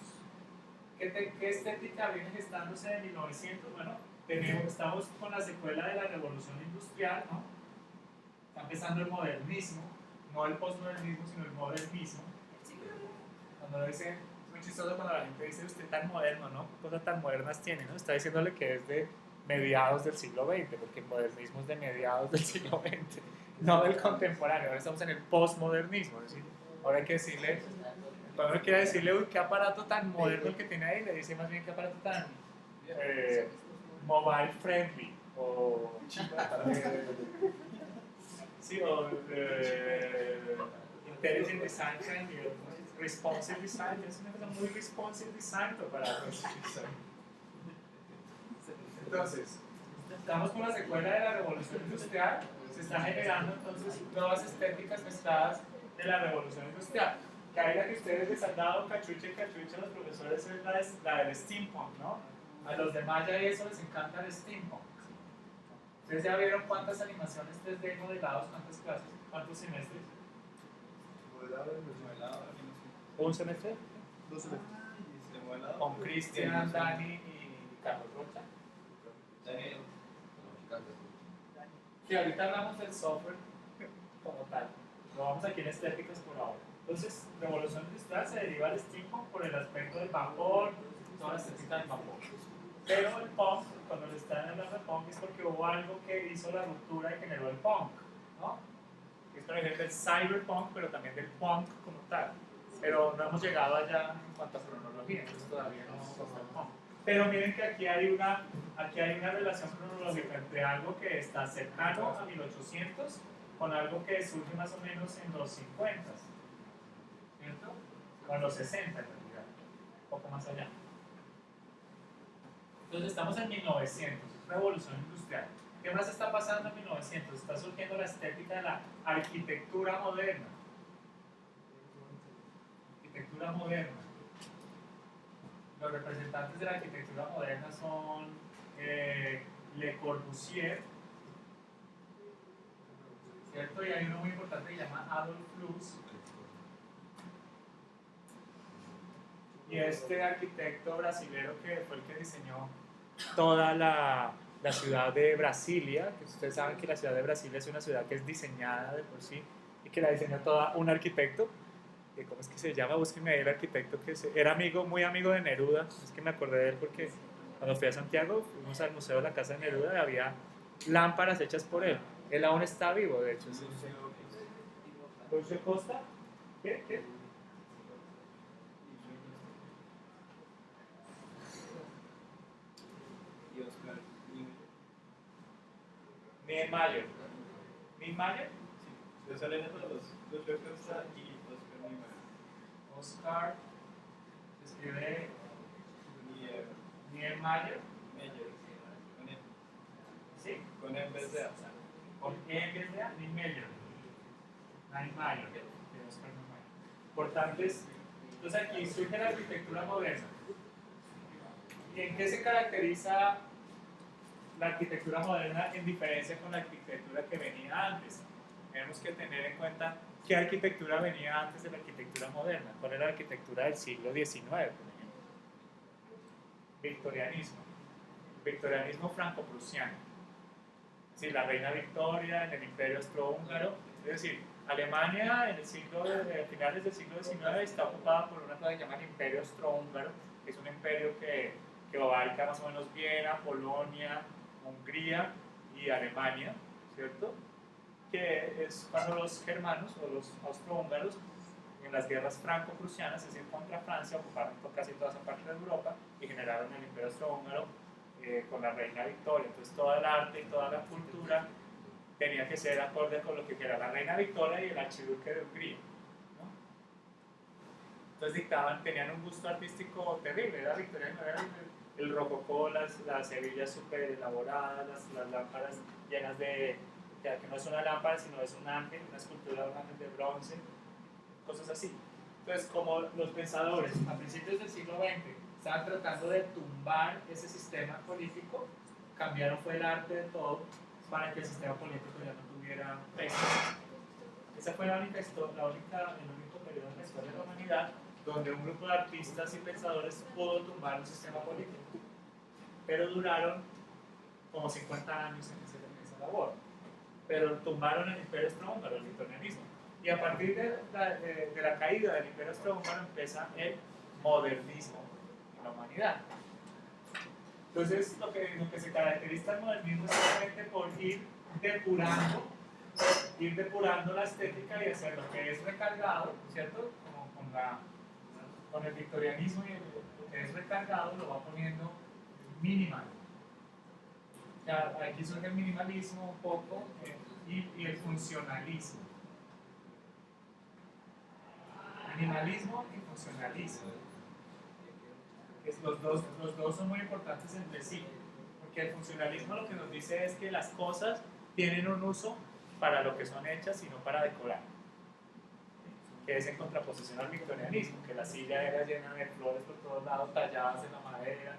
¿Qué estética viene gestándose de 1900? Bueno, estamos con la secuela de la revolución industrial, ¿no? Está empezando el modernismo, no el postmodernismo, sino el modernismo. Cuando dicen, es muy chistoso cuando la gente dice, usted tan moderno, ¿no? ¿Qué cosas tan modernas tiene, no? Está diciéndole que es de mediados del siglo XX, porque el modernismo es de mediados del siglo XX, no del contemporáneo. Ahora estamos en el postmodernismo, es decir, ahora hay que decirle, cuando uno quiere decirle, uy, qué aparato tan moderno el que tiene ahí, le dice más bien qué aparato tan mobile friendly, o sí, o intelligent design friendly, o responsive design. Es una cosa muy responsive design para entonces, estamos con la secuela de la revolución industrial, se está generando entonces nuevas estéticas mezcladas de la revolución industrial. Que ahí la que ustedes les han dado cachucha y cachucha a los profesores es la del steampunk, ¿no? A los de Maya y eso les encanta el steampunk. ¿Ustedes ya vieron cuántas animaciones 3D modelados, cuántas clases, cuántos semestres? ¿Un semestre? 2 semestres. Con Cristian, Dani y Carlos Rocha. Sí, ahorita hablamos del software como tal. Lo vamos aquí en estéticas por ahora. Entonces, revolución industrial se deriva del steampunk por el aspecto del vapor, toda la estética del vapor. Pero el punk, cuando le están hablando de punk, es porque hubo algo que hizo la ruptura y generó el punk, ¿no? Es por ejemplo el cyberpunk, pero también del punk como tal. Pero no hemos llegado allá en cuanto a cronología, entonces todavía no hemos pasado el punk. Pero miren que aquí hay una relación cronológica entre algo que está cercano a 1800 con algo que surge más o menos en los 50, ¿cierto? O en los 60 en realidad, un poco más allá. Entonces estamos en 1900, revolución industrial. ¿Qué más está pasando en 1900? Está surgiendo la estética de la arquitectura moderna. Arquitectura moderna. Los representantes de la arquitectura moderna son Le Corbusier, ¿cierto? Y hay uno muy importante que se llama Adolf Loos. Y este arquitecto brasilero que fue el que diseñó toda la ciudad de Brasilia, que ustedes saben que la ciudad de Brasilia es una ciudad que es diseñada de por sí y que la diseñó toda un arquitecto. ¿Cómo es que se llama? Búsquenme ahí el arquitecto era muy amigo de Neruda. Es que me acordé de él porque cuando fui a Santiago fuimos al museo de la casa de Neruda y había lámparas hechas por él. Él aún está vivo, de hecho. ¿Lucio Costa? ¿Qué? Y Oscar Niemeyer. ¿Niemeyer? Sí, salen esos dos. Lucio Costa y Oscar Niemeyer. Oscar, se escribe Niemeyer. Niemeyer. Con E. ¿Sí? Con E en vez de A. Con E en vez de A, Niemeyer. Niemeyer, de Oscar Niemeyer. Importantes. Entonces aquí surge la arquitectura moderna. ¿Y en qué se caracteriza la arquitectura moderna en diferencia con la arquitectura que venía antes? Tenemos que tener en cuenta qué arquitectura venía antes de la arquitectura moderna. ¿Cuál era la arquitectura del siglo XIX, por ejemplo? Victorianismo. Victorianismo franco-prusiano. Es decir, la reina Victoria en el Imperio Austrohúngaro. Es decir, Alemania en el finales del siglo XIX está ocupada por una cosa que se llama el Imperio Austrohúngaro, que es un imperio que abarca más o menos Viena, Polonia, Hungría y Alemania, ¿cierto? Que es cuando los germanos o los austrohúngaros en las guerras franco-prusianas, es decir, contra Francia, ocuparon casi toda esa parte de Europa y generaron el Imperio Austrohúngaro con la reina Victoria. Entonces todo el arte y toda la cultura tenía que ser acorde con lo que era la reina Victoria y el archiduque de Hungría, ¿no? Entonces tenían un gusto artístico terrible, era victoriano, era el rococó, las hebillas súper elaboradas, las lámparas llenas de, que no es una lámpara sino es un ángel, una escultura de un ángel de bronce, cosas así. Entonces, como los pensadores a principios del siglo XX estaban tratando de tumbar ese sistema político, cambiaron fue el arte de todo para que el sistema político ya no tuviera peso. Esa fue el único periodo en la historia de la humanidad donde un grupo de artistas y pensadores pudo tumbar un sistema político. Pero duraron como 50 años en esa labor. Pero tumbaron el imperio austrohúngaro, el victorianismo. Y a partir de la caída del imperio austrohúngaro empieza el modernismo en la humanidad. Entonces, lo que se caracteriza el modernismo es simplemente por ir depurando la estética y hacer lo que es recargado, ¿cierto? Como con el victorianismo y lo que es recargado lo va poniendo minimal. O sea, aquí surge el minimalismo un poco y el funcionalismo. Minimalismo y funcionalismo. Los dos son muy importantes entre sí, porque el funcionalismo lo que nos dice es que las cosas tienen un uso para lo que son hechas y no para decorar, que es en contraposición al victorianismo, que la silla era llena de flores por todos lados, talladas en la madera,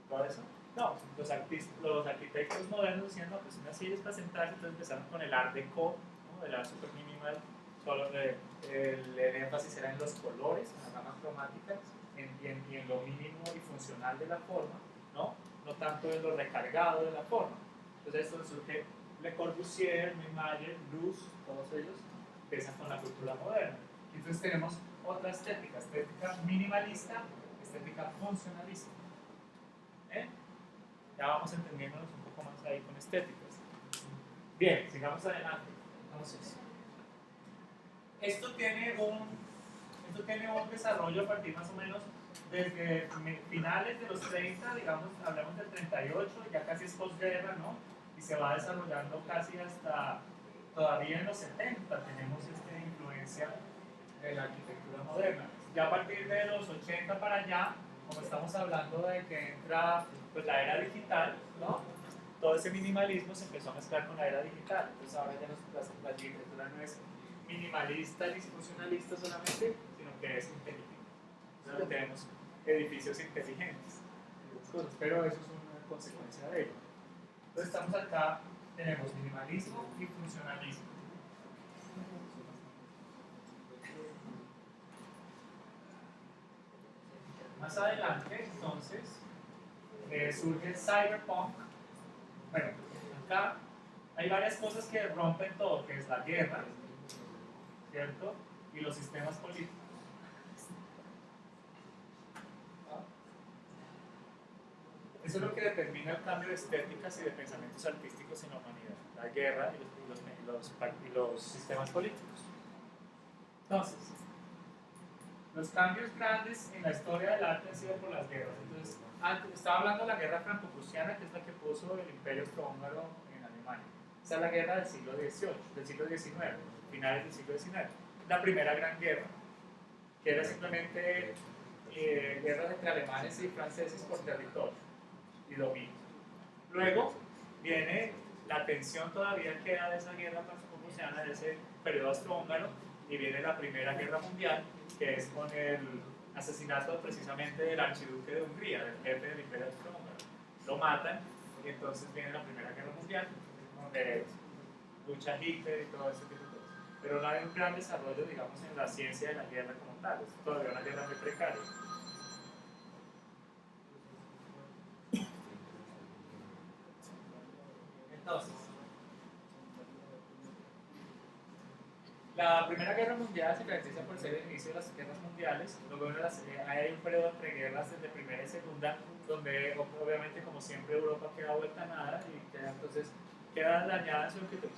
todo eso. No, los arquitectos modernos decían, no, pues una silla es para sentarse, entonces empezaron con el art déco, ¿no? El art super minimal, solo el énfasis era en los colores, en las gamas cromáticas, y en lo mínimo y funcional de la forma, ¿no? No tanto en lo recargado de la forma. Entonces esto surge Le Corbusier, Mayer, Luz, todos ellos empiezan con la cultura moderna. Y entonces tenemos otra estética minimalista, estética funcionalista. Ya vamos entendiéndonos un poco más ahí con estéticas. Bien, sigamos adelante. Entonces, esto tiene un desarrollo a partir más o menos desde finales de los 30, digamos, hablamos del 38, ya casi es posguerra, ¿no? Y se va desarrollando casi hasta todavía en los 70 tenemos esta influencia de la arquitectura moderna. Ya a partir de los 80 para allá, como estamos hablando de que entra pues, la era digital, ¿no? Todo ese minimalismo se empezó a mezclar con la era digital. Entonces ahora ya la arquitectura no es minimalista ni funcionalista solamente, sino que es inteligente. Entonces tenemos edificios inteligentes. Pero eso es una consecuencia de ello. Entonces estamos acá, tenemos minimalismo y funcionalismo. Más adelante, entonces, surge el cyberpunk. Bueno, acá hay varias cosas que rompen todo, que es la guerra, ¿cierto? Y los sistemas políticos. Eso es lo que determina el cambio de estéticas y de pensamientos artísticos en la humanidad, la guerra y los sistemas políticos. Entonces, los cambios grandes en la historia del arte han sido por las guerras. Entonces, estaba hablando de la guerra franco-prusiana, que es la que puso el imperio austrohúngaro en Alemania. Esa es la guerra del siglo XVIII, del siglo XIX, finales del siglo XIX. La primera gran guerra, que era simplemente guerra entre alemanes y franceses por territorio y dominio. Luego viene la tensión todavía queda de esa guerra franco-prusiana, de ese periodo austrohúngaro, y viene la Primera Guerra Mundial, que es con el asesinato precisamente del archiduque de Hungría, del jefe del imperio austrohúngaro. Lo matan y entonces viene la Primera Guerra Mundial, donde lucha Hitler y todo ese tipo de cosas. Pero no hay un gran desarrollo, digamos, en la ciencia de la guerra como tal. Es todavía una guerra muy precaria. Entonces, la Primera Guerra Mundial se caracteriza por ser el inicio de las guerras mundiales. Luego hay un periodo entre guerras desde Primera y Segunda, donde obviamente, como siempre, Europa queda vuelta a nada y entonces queda dañada en su actitud.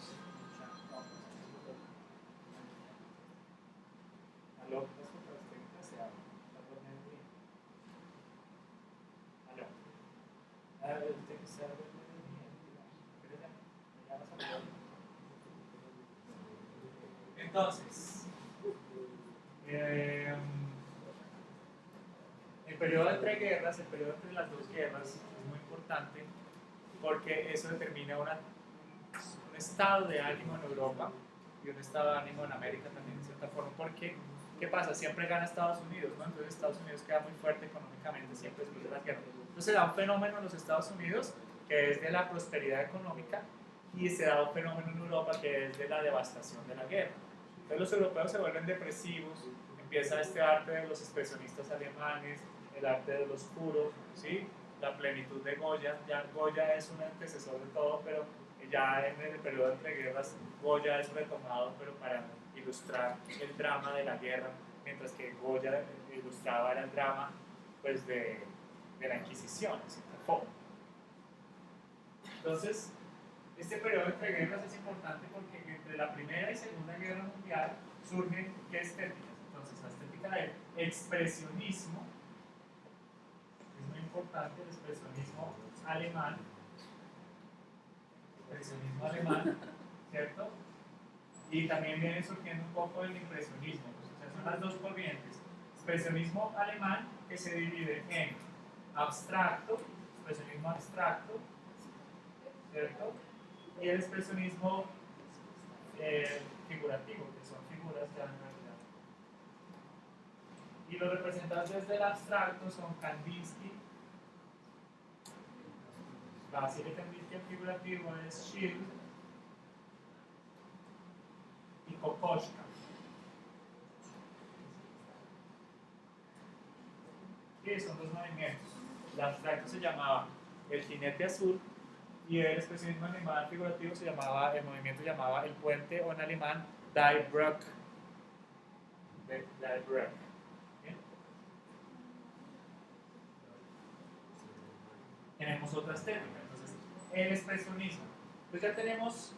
¿Aló? Entonces, el periodo entre guerras, el periodo entre las dos guerras es muy importante porque eso determina un estado de ánimo en Europa y un estado de ánimo en América también, de cierta forma, porque ¿qué pasa? Siempre gana Estados Unidos, ¿no? Entonces Estados Unidos queda muy fuerte económicamente siempre después de las guerras. Entonces se da un fenómeno en los Estados Unidos que es de la prosperidad económica y se da un fenómeno en Europa que es de la devastación de la guerra. Entonces los europeos se vuelven depresivos, empieza este arte de los expresionistas alemanes, el arte de los puros, ¿sí? La plenitud de Goya. Ya Goya es un antecesor de todo, pero ya en el periodo entre guerras Goya es retomado, pero para ilustrar el drama de la guerra, mientras que Goya ilustraba el drama pues, de la Inquisición, en cierta forma. Entonces, este periodo entre guerras es importante porque entre la Primera y Segunda Guerra Mundial surgen ¿qué estéticas? Entonces, la estética del expresionismo es muy importante, el expresionismo alemán, ¿cierto? Y también viene surgiendo un poco el impresionismo, pues, o sea, son las dos corrientes. Expresionismo alemán que se divide en abstracto, expresionismo abstracto, ¿cierto? Y el expresionismo figurativo, que son figuras ya en realidad. Y los representantes del abstracto son Kandinsky, Vasily Kandinsky, el figurativo es Schill y Kokoschka. Y son dos movimientos. El abstracto se llamaba el jinete azul y el expresionismo alemán figurativo se llamaba, el movimiento se llamaba el puente, o en alemán Die Brücke. Die Brücke. ¿Bien? Tenemos otra estética, entonces el expresionismo. Pues ya tenemos,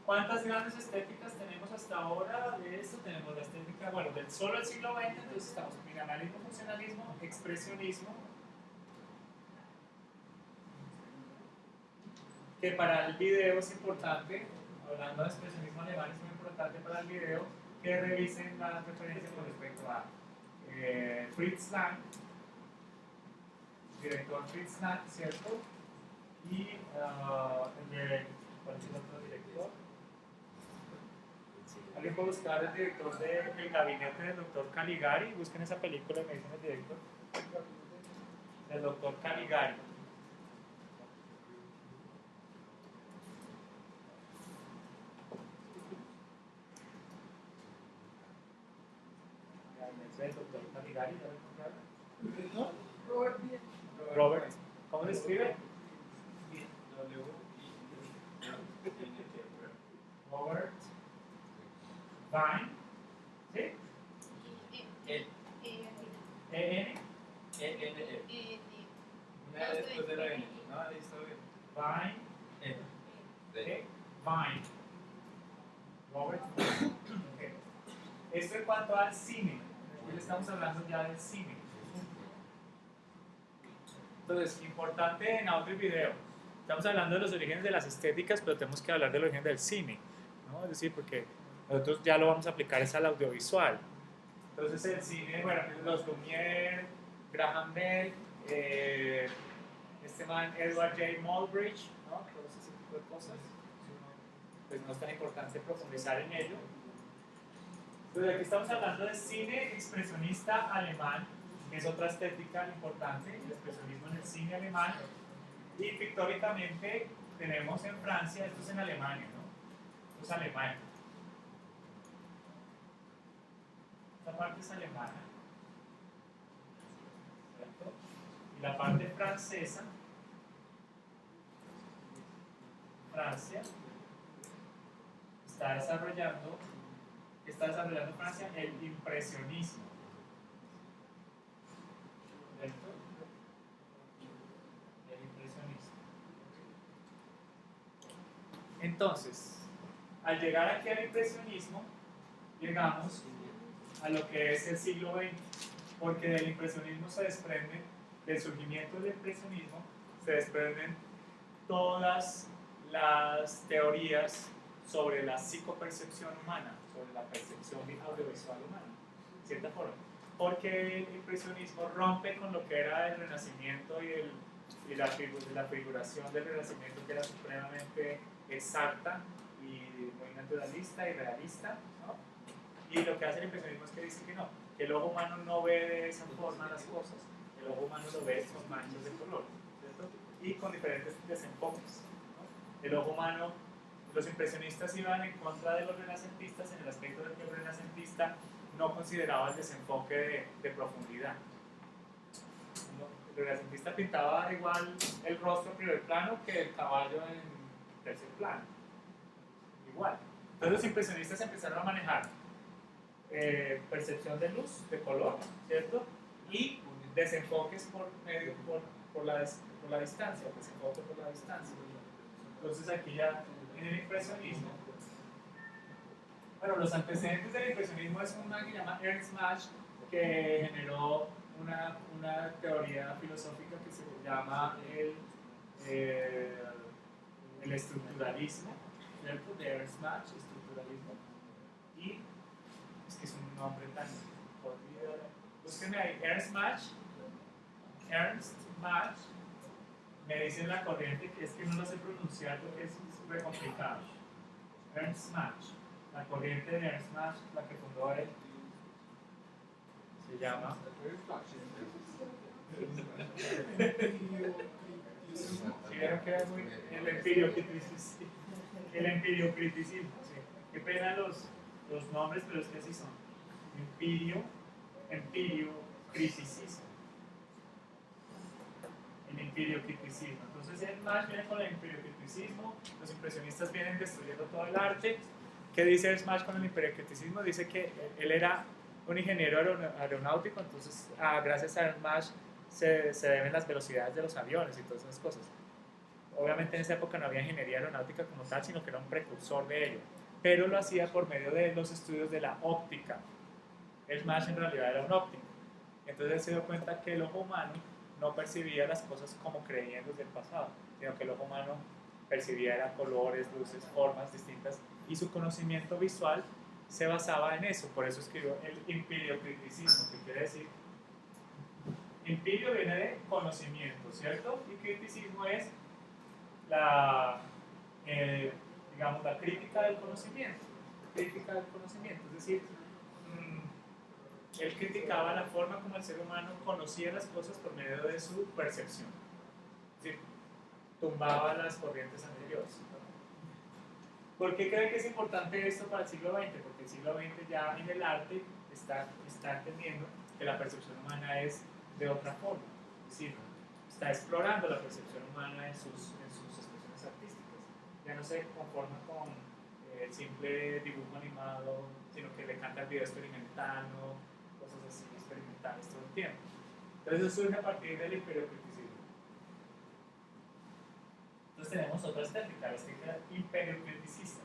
¿cuántas grandes estéticas tenemos hasta ahora de esto? Tenemos la estética, bueno, del solo el siglo XX, entonces estamos minimalismo, funcionalismo, expresionismo, que para el video es importante, hablando de expresionismo alemán, es muy importante para el video que revisen las referencias con respecto a Fritz Lang, director Fritz Lang, ¿cierto? Y ¿cuál es el otro director? Alguien puede buscar el director del gabinete del doctor Caligari, busquen esa película y me dicen el director. Del doctor Caligari. El doctor Caligari, ¿no? Robert, ¿cómo se escribe? Robert Vine, ¿sí? E-N. Una después de la N. No, listo, bien. Vine. Vine. Robert Vine. Okay. Esto en cuanto al cine. Hoy estamos hablando ya del cine. Entonces, importante en audio y video. Estamos hablando de los orígenes de las estéticas, pero tenemos que hablar del origen del cine, ¿no? Es decir, porque nosotros ya lo vamos a aplicar es al audiovisual. Entonces, el cine, bueno, los Lumière, Graham Bell, este man Edward J. Muybridge, ¿no? Todo ese tipo de cosas. Pues no es tan importante profundizar en ello. Entonces, aquí estamos hablando de cine expresionista alemán, que es otra estética importante, el expresionismo en el cine alemán. Y pictóricamente tenemos en Francia, esto es en Alemania, ¿no? Esto es Alemania. Esta parte es alemana, ¿cierto? Y la parte francesa, Francia, está desarrollando Francia el impresionismo, ¿cierto? El impresionismo. Entonces, al llegar aquí al impresionismo, llegamos a lo que es el siglo XX, porque del impresionismo se desprende, del surgimiento del impresionismo, se desprenden todas las teorías sobre la psicopercepción humana, sobre la percepción audiovisual humana, de cierta forma. Porque el impresionismo rompe con lo que era el Renacimiento y la figuración del Renacimiento, que era supremamente exacta y muy naturalista y realista, ¿no? Y lo que hace el impresionismo es que dice que no, que el ojo humano no ve de esa forma las cosas, el ojo humano lo ve con manchas de color, ¿cierto? Y con diferentes desenfoques, ¿no? El ojo humano, los impresionistas iban en contra de los renacentistas en el aspecto de que el renacentista no consideraba el desenfoque de profundidad. El renacentista pintaba igual el rostro en primer plano que el caballo en tercer plano, igual. Entonces los impresionistas empezaron a manejar percepción de luz, de color, ¿cierto? Y desenfoques por la distancia, desenfoque por la distancia. Entonces aquí ya en el impresionismo, bueno, los antecedentes del impresionismo es un man que se llama Ernst Mach, que generó una teoría filosófica que se llama el estructuralismo, ¿cierto? De Ernst Mach, estructuralismo. Y es que es un nombre tan jodido. Búsquenme ahí, Ernst Mach, me dicen la corriente que es que no lo sé pronunciar porque es súper complicado. Ernst Mach, la corriente de Ernst Mach, la que fundó él, se llama ¿sí vieron que es muy el empiriocriticismo? El empiriocriticismo, sí. Qué pena los nombres, pero es que así son. Empiriocriticismo. El empiriocriticismo. Entonces el Mach viene con el empiriocriticismo, los impresionistas vienen destruyendo todo el arte. ¿Qué dice Ernst Mach con el empiriocriticismo? Dice que él era un ingeniero aeronáutico, entonces gracias a Ernst Mach se deben las velocidades de los aviones y todas esas cosas. Obviamente en esa época no había ingeniería aeronáutica como tal, sino que era un precursor de ello, pero lo hacía por medio de los estudios de la óptica. Ernst Mach en realidad era un óptico, entonces él se dio cuenta que el ojo humano no percibía las cosas como creían desde el pasado, sino que el ojo humano percibía colores, luces, formas distintas, y su conocimiento visual se basaba en eso. Por eso escribió el empiriocriticismo, que quiere decir, empirio viene de conocimiento, ¿cierto? Y criticismo es digamos, la crítica del conocimiento. Crítica del conocimiento, es decir, él criticaba la forma como el ser humano conocía las cosas por medio de su percepción. Es decir, tumbaba las corrientes anteriores. ¿Por qué creen que es importante esto para el siglo XX? Porque el siglo XX ya en el arte está entendiendo que la percepción humana es de otra forma. Es decir, está explorando la percepción humana en sus expresiones artísticas. Ya no se conforma con el simple dibujo animado, sino que le canta el video experimental, ¿no? Cosas así experimentales todo el tiempo. Entonces eso surge a partir del empiriocriticismo. Entonces tenemos otra estética, la estética imperiocriticista.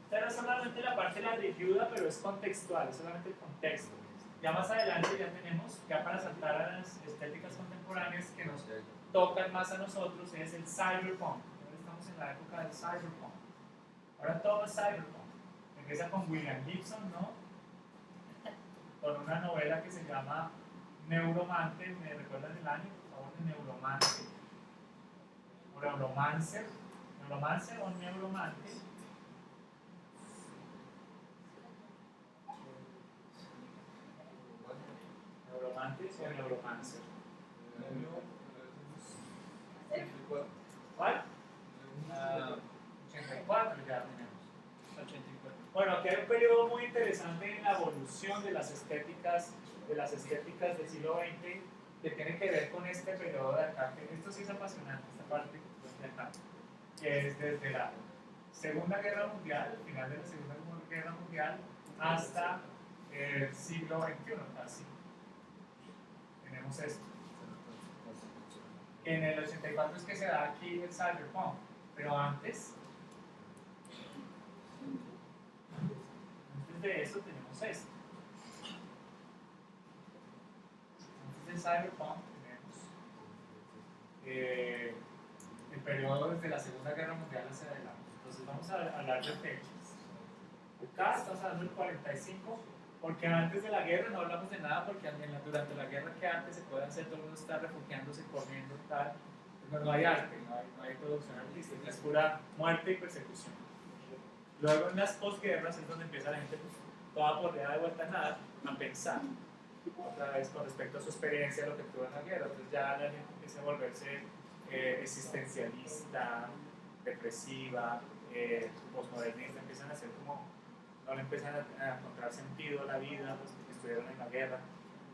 Esta no es solamente la parte ladrilluda, pero es contextual, es solamente el contexto. Ya más adelante ya tenemos, ya para saltar a las estéticas contemporáneas que nos tocan más a nosotros, es el cyberpunk. Ahora estamos en la época del cyberpunk. Ahora todo es cyberpunk. Empieza con William Gibson, ¿no? Con una novela que se llama Neuromancer. ¿Me recuerdan el año, por favor, de Neuromancer? Neuromancer o Neuromante. Neuromantes o Neuromancer. ¿Cuál? 84 ya tenemos. 84. Bueno, aquí hay un periodo muy interesante en la evolución de las estéticas del siglo XX que tiene que ver con este periodo de acá. Que esto sí es apasionante, esta parte de acá, que es desde la Segunda Guerra Mundial, el final de la Segunda Guerra Mundial, hasta el siglo XXI, casi. Tenemos esto. En el 84 es que se da aquí el cyberpunk, pero antes de eso tenemos esto. Antes del cyberpunk tenemos el periodo desde la Segunda Guerra Mundial hacia adelante. Entonces vamos a hablar de fechas. Acá estamos hablando del 45, porque antes de la guerra no hablamos de nada, porque durante la guerra que antes se puede hacer, todo el mundo está refugiándose, corriendo, tal. No hay arte, no hay producción artística, es pura muerte y persecución. Luego en las posguerras es donde empieza la gente toda porreada de vuelta a nada a pensar otra vez con respecto a su experiencia, lo que tuvo en la guerra. Entonces ya la gente empieza a volverse existencialista, depresiva, posmodernista, empiezan a ser como, no le empiezan a encontrar sentido a la vida, pues porque estuvieron en la guerra,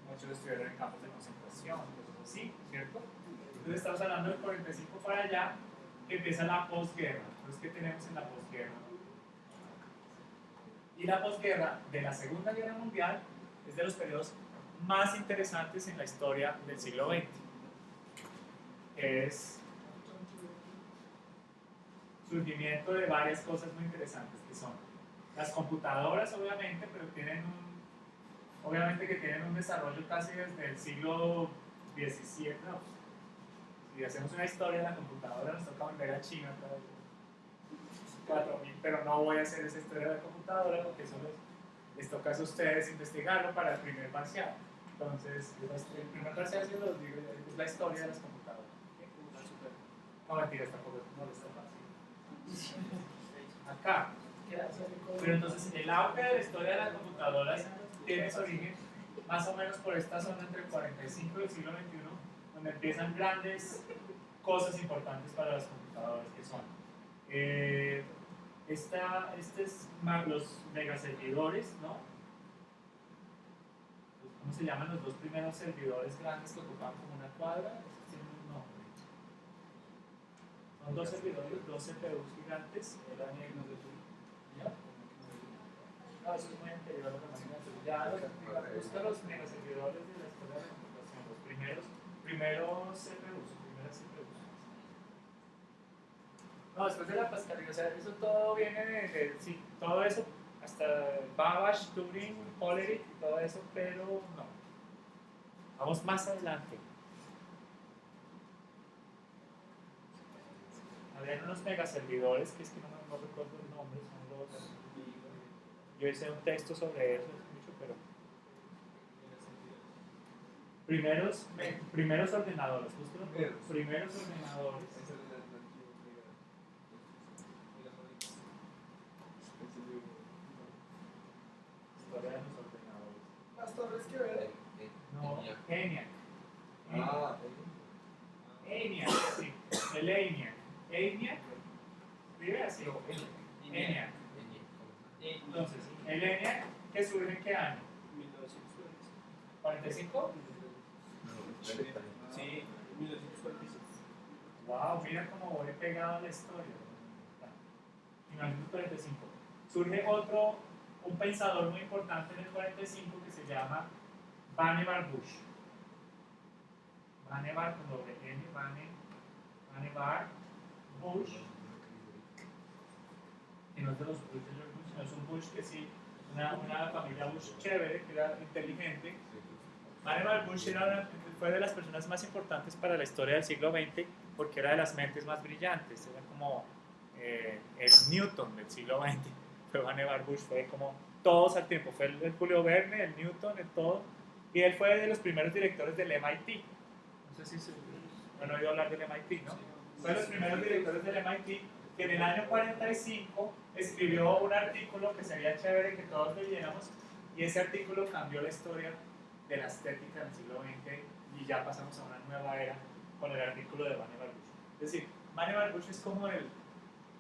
muchos estuvieron en campos de concentración, cosas así, ¿cierto? Entonces estamos hablando del 45 para allá, que empieza la posguerra. Entonces, ¿qué tenemos en la posguerra? Y la posguerra de la Segunda Guerra Mundial es de los periodos más interesantes en la historia del siglo XX. Es surgimiento de varias cosas muy interesantes que son las computadoras, obviamente, pero obviamente que tienen un desarrollo casi desde el siglo XVII. No, si hacemos una historia de la computadora nos toca volver a China para 4000, pero no voy a hacer esa historia de la computadora porque eso les toca a ustedes investigarlo para el primer parcial. Entonces, el primer parcial, si los digo, es la historia de las computadoras. No, mentira, tampoco no les toca así. Acá. Pero entonces, el auge de la historia de las computadoras tiene su origen más o menos por esta zona entre el 45 y el siglo XXI, donde empiezan grandes cosas importantes para las computadoras, que son los megaservidores, ¿no? ¿Cómo se llaman los dos primeros servidores grandes que ocupan como una cuadra? Estos tienen un nombre. Son dos servidores, dos CPUs gigantes. ¿Ya? No, eso es muy anterior a la máquina. Ya busca los megaservidores de la historia de la computación, los primeros CPUs, primeras CPUs. No, después de la Pascalina, o sea, eso todo viene sí, todo eso, hasta Babbage, Turing, Hollerith, todo eso, pero no. Vamos más adelante. Habían unos megaservidores, que es que no recuerdo el nombre, son los... Yo hice un texto sobre eso, mucho, pero... Primeros ordenadores, justo los primeros ordenadores. Historia de los ordenadores. Las torres que ven. No, ENIAC. ENIAC, sí. El ENIAC. ENIAC. ¿Escribe así? ENIAC. Entonces, el ENIAC, ¿que surge en qué año? 1945. ¿45? Sí, 1946. Wow, mira cómo voy pegado a la historia. 1945. Surge un pensador muy importante en el 45 que se llama Vannevar Bush. Vannevar con doble N, Vannevar Bush. Y no es de los Bush de George Bush, sino es un Bush que sí, una familia Bush chévere, que era inteligente. Vannevar Bush fue de las personas más importantes para la historia del siglo XX porque era de las mentes más brillantes, era como el Newton del siglo XX. Fue Vannevar Bush, fue como todos al tiempo, fue el Julio Verne, el Newton, el todo, y él fue de los primeros directores del MIT. No sé si han oído hablar del MIT, ¿no? Fue de los primeros directores del MIT que en el año 45 escribió un artículo que sería chévere que todos leyéramos, y ese artículo cambió la historia de la estética del siglo XX y ya pasamos a una nueva era con el artículo de Vannevar Bush. Es decir, Vannevar Bush es como el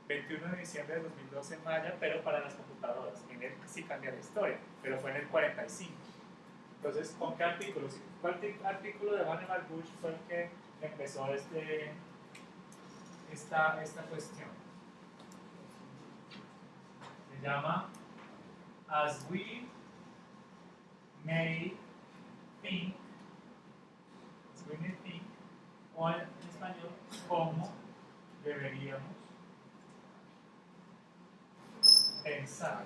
21 de diciembre de 2012 en Maya, pero para las computadoras. En él sí cambia la historia, pero fue en el 45. Entonces, ¿con qué artículo? ¿Cuál artículo de Vannevar Bush fue el que empezó esta cuestión? Se llama As We May Think, o en español, ¿cómo deberíamos pensar?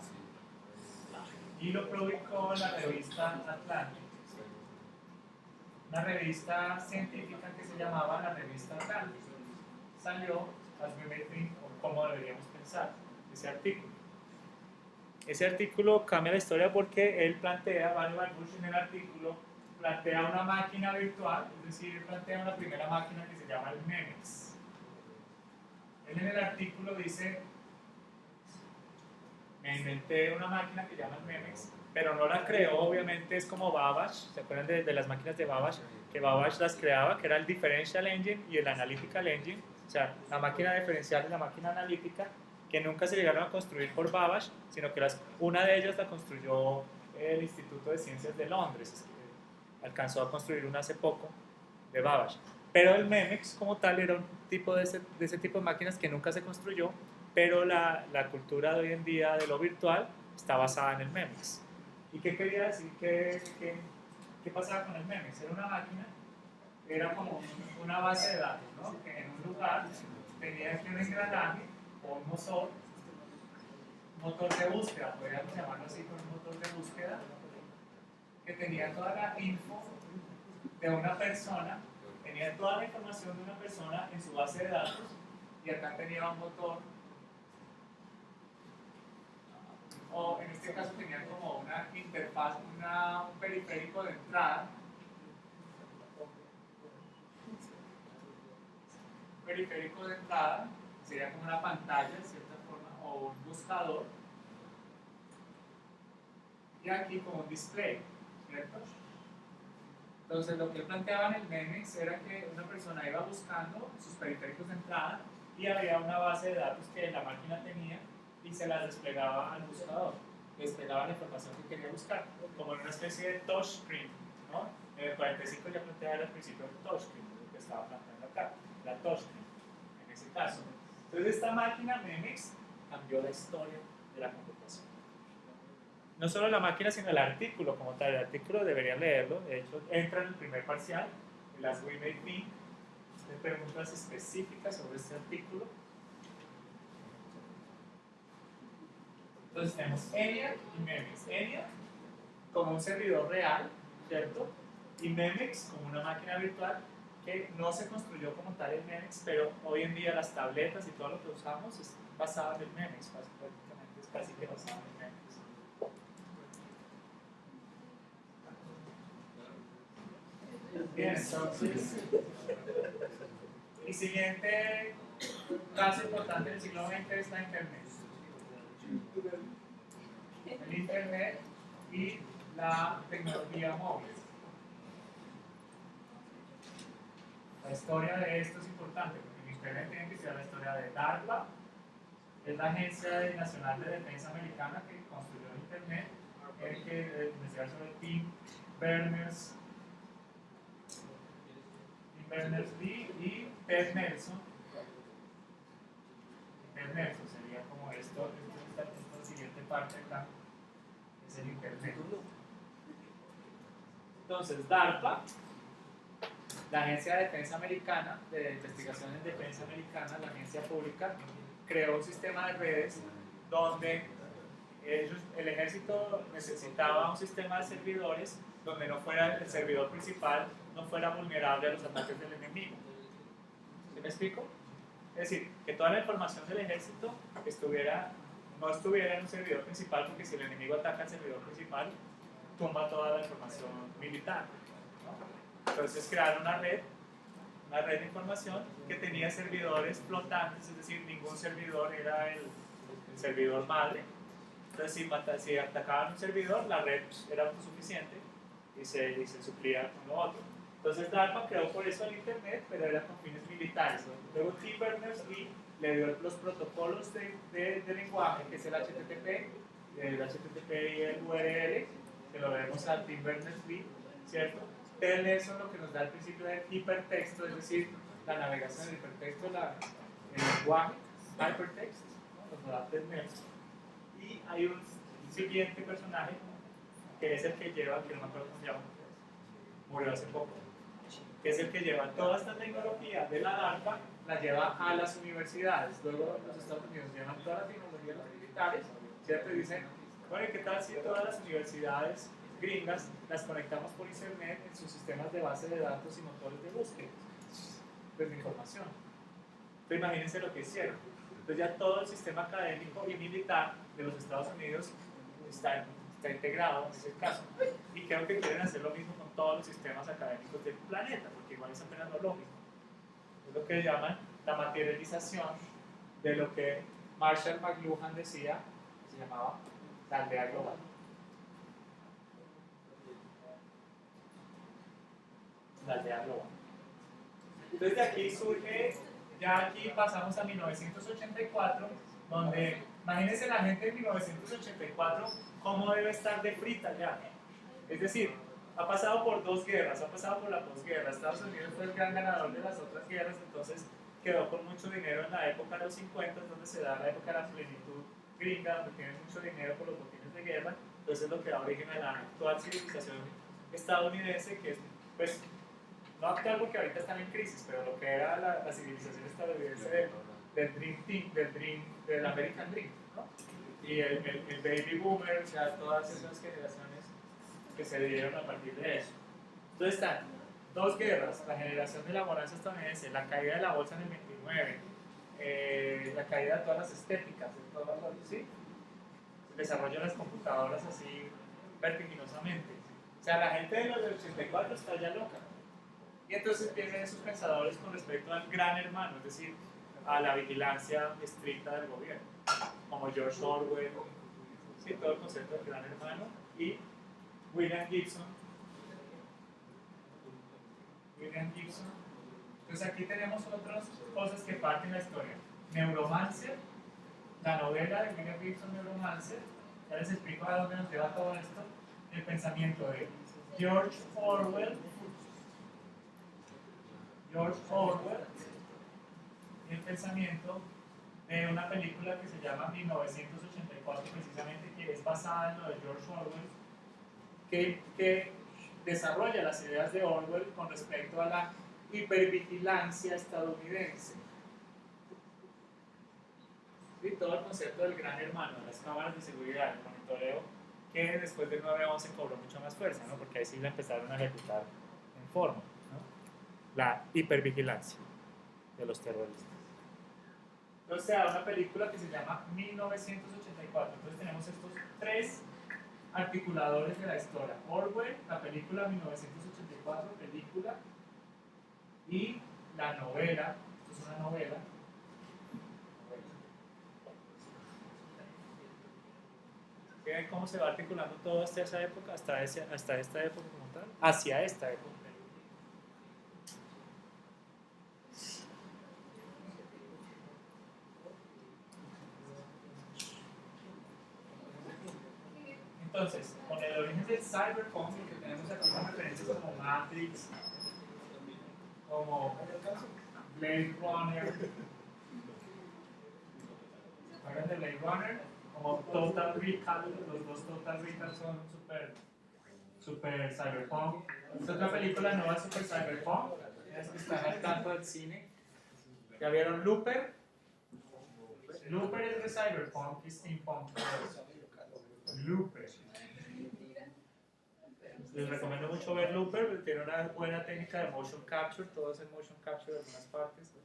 Y lo publicó la revista Atlantic, una revista científica que se llamaba la revista Atlantic. Salió As We May Think, o cómo deberíamos pensar, ese artículo. Ese artículo cambia la historia porque él plantea, Vannevar Bush en el artículo, plantea una máquina virtual, es decir, él plantea una primera máquina que se llama el MEMEX. Él en el artículo dice me inventé una máquina que llaman Memex, pero no la creó, obviamente, es como Babbage. ¿Se acuerdan de las máquinas de Babbage? Que Babbage las creaba, que era el Differential Engine y el Analytical Engine, o sea, la máquina diferencial y la máquina analítica, que nunca se llegaron a construir por Babbage, sino que una de ellas la construyó el Instituto de Ciencias de Londres, alcanzó a construir una hace poco de Babbage. Pero el Memex como tal era un tipo de ese tipo de máquinas que nunca se construyó, pero la cultura de hoy en día de lo virtual está basada en el Memex. ¿Y qué quería decir? ¿Qué pasaba con el Memex? Era una máquina, era como una base de datos, ¿no? Que en un lugar tenía aquí un engranaje o un motor de búsqueda, podríamos llamarlo así, con un motor de búsqueda, que tenía toda la info de una persona, tenía toda la información de una persona en su base de datos, y acá tenía un motor, o en este caso tenía como una interfaz, un periférico de entrada, sería como una pantalla de cierta forma, o un buscador, y aquí como un display, ¿cierto? Entonces lo que él planteaba en el Memex era que una persona iba buscando sus periféricos de entrada y había una base de datos que la máquina tenía y se las desplegaba al buscador, desplegaba la información que quería buscar, como en una especie de touchscreen, ¿no? En el 45 ya planteaba al principio el touchscreen, lo que estaba planteando acá, la touchscreen, en ese caso. Entonces esta máquina Memex cambió la historia de la computación. No solo la máquina, sino el artículo como tal. El artículo deberían leerlo, de hecho entra en el primer parcial, en las We Made Think, de preguntas específicas sobre este artículo. Entonces tenemos ENIAC y Memex. ENIAC como un servidor real, ¿cierto? Y Memex como una máquina virtual que no se construyó como tal en Memex, pero hoy en día las tabletas y todo lo que usamos es basado en el Memex, prácticamente es casi que basado en el Memex. Bien, entonces, el siguiente caso importante del siglo XX es la Internet. El Internet y la tecnología móvil. La historia de esto es importante, porque en Internet tiene que ser la historia de DARPA, que es la Agencia Nacional de Defensa Americana que construyó el Internet, el que investigar sobre Tim Berners-Lee y Ted Nelson. Ted Nelson sería como esta siguiente parte acá, es el Internet. Entonces, DARPA, la Agencia de Defensa Americana, de Investigación en Defensa Americana, la agencia pública, creó un sistema de redes donde el ejército necesitaba un sistema de servidores donde no fuera el servidor principal, no fuera vulnerable a los ataques del enemigo. ¿Sí me explico? Es decir, que toda la información del ejército no estuviera en un servidor principal, porque si el enemigo ataca al servidor principal, tumba toda la información militar, ¿no? Entonces crearon una red de información que tenía servidores flotantes, es decir, ningún servidor era el servidor madre. Entonces si atacaban un servidor, la red era autosuficiente y se suplía con lo otro. Entonces DARPA creó por eso el Internet, pero era con fines militares, ¿no? Luego Tim Berners-Lee le dio los protocolos de lenguaje, que es el HTTP y el URL, que lo vemos a Tim Berners-Lee, ¿cierto? Ted Nelson lo que nos da el principio del hipertexto, es decir, la navegación del hipertexto, el lenguaje, hypertext, ¿no? Nos da Ted Nelson. Y hay un siguiente personaje, que es el que lleva, que no me acuerdo cómo se llama, murió hace poco, que es el que lleva toda esta tecnología de la DARPA, la lleva a las universidades. Luego los Estados Unidos llevan toda la tecnología a los militares, ¿cierto? Y dicen, bueno, ¿y qué tal si todas las universidades gringas las conectamos por internet en sus sistemas de base de datos y motores de búsqueda de información? Entonces imagínense lo que hicieron. Entonces ya todo el sistema académico y militar de los Estados Unidos está integrado en ese caso, y creo que quieren hacer lo mismo con todos los sistemas académicos del planeta, porque igual es apenas lo lógico. Es lo que llaman la materialización de lo que Marshall McLuhan decía se llamaba la aldea global. La aldea global. Entonces de aquí surge, ya aquí pasamos a 1984, donde imagínense la gente en 1984 cómo debe estar de frita ya. Es decir, ha pasado por dos guerras, ha pasado por la posguerra. Estados Unidos fue el gran ganador de las otras guerras, entonces quedó con mucho dinero en la época de los 50, donde se da la época de la plenitud gringa, donde tienen mucho dinero por los botines de guerra. Entonces es lo que da origen a la actual civilización estadounidense, que es, pues, no actual porque ahorita están en crisis, pero lo que era la civilización estadounidense del Dream Team, del American Dream, ¿no? Y el Baby Boomer, o sea, todas esas generaciones que se dieron a partir de eso. Entonces están dos guerras, la generación de la bonanza estadounidense, la caída de la bolsa en el 29, la caída de todas las estéticas, de todas las, ¿sí? El desarrollo de las computadoras así vertiginosamente. O sea, la gente de los del 84 está ya loca. Y entonces vienen esos pensadores con respecto al gran hermano, es decir, a la vigilancia estricta del gobierno, como George Orwell, ¿sí? Todo el concepto del gran hermano, y William Gibson. Entonces aquí tenemos otras cosas que parten la historia. Neuromancer, la novela de William Gibson, Neuromancer, ya les explico a dónde nos lleva todo esto, el pensamiento de George Orwell, y el pensamiento de una película que se llama 1984, precisamente, que es basada en lo de George Orwell, que desarrolla las ideas de Orwell con respecto a la hipervigilancia estadounidense. ¿Sí? Todo el concepto del gran hermano, las cámaras de seguridad, el monitoreo, que después del 9/11 cobró mucha más fuerza, ¿no? Porque ahí sí la empezaron a ejecutar en forma, ¿no? La hipervigilancia de los terroristas. Entonces se da una película que se llama 1984. Entonces tenemos estos tres articuladores de la historia: Orwell, la película 1984, película, y la novela. Esto es una novela. ¿Ven cómo se va articulando todo hasta esa época, hasta esta época como tal? Hacia esta época. Entonces, con el origen del cyberpunk, lo que tenemos aquí son referencias como Matrix, como Blade Runner, ¿hablan de Blade Runner? Como Total Recall, los dos Total Recall son super cyberpunk. Es otra película nueva super cyberpunk, es que están al tanto del cine. ¿Ya vieron Looper? Looper es de cyberpunk y steampunk. Looper. Les recomiendo mucho ver Looper, porque tiene una buena técnica de motion capture, todo es en motion capture de algunas partes.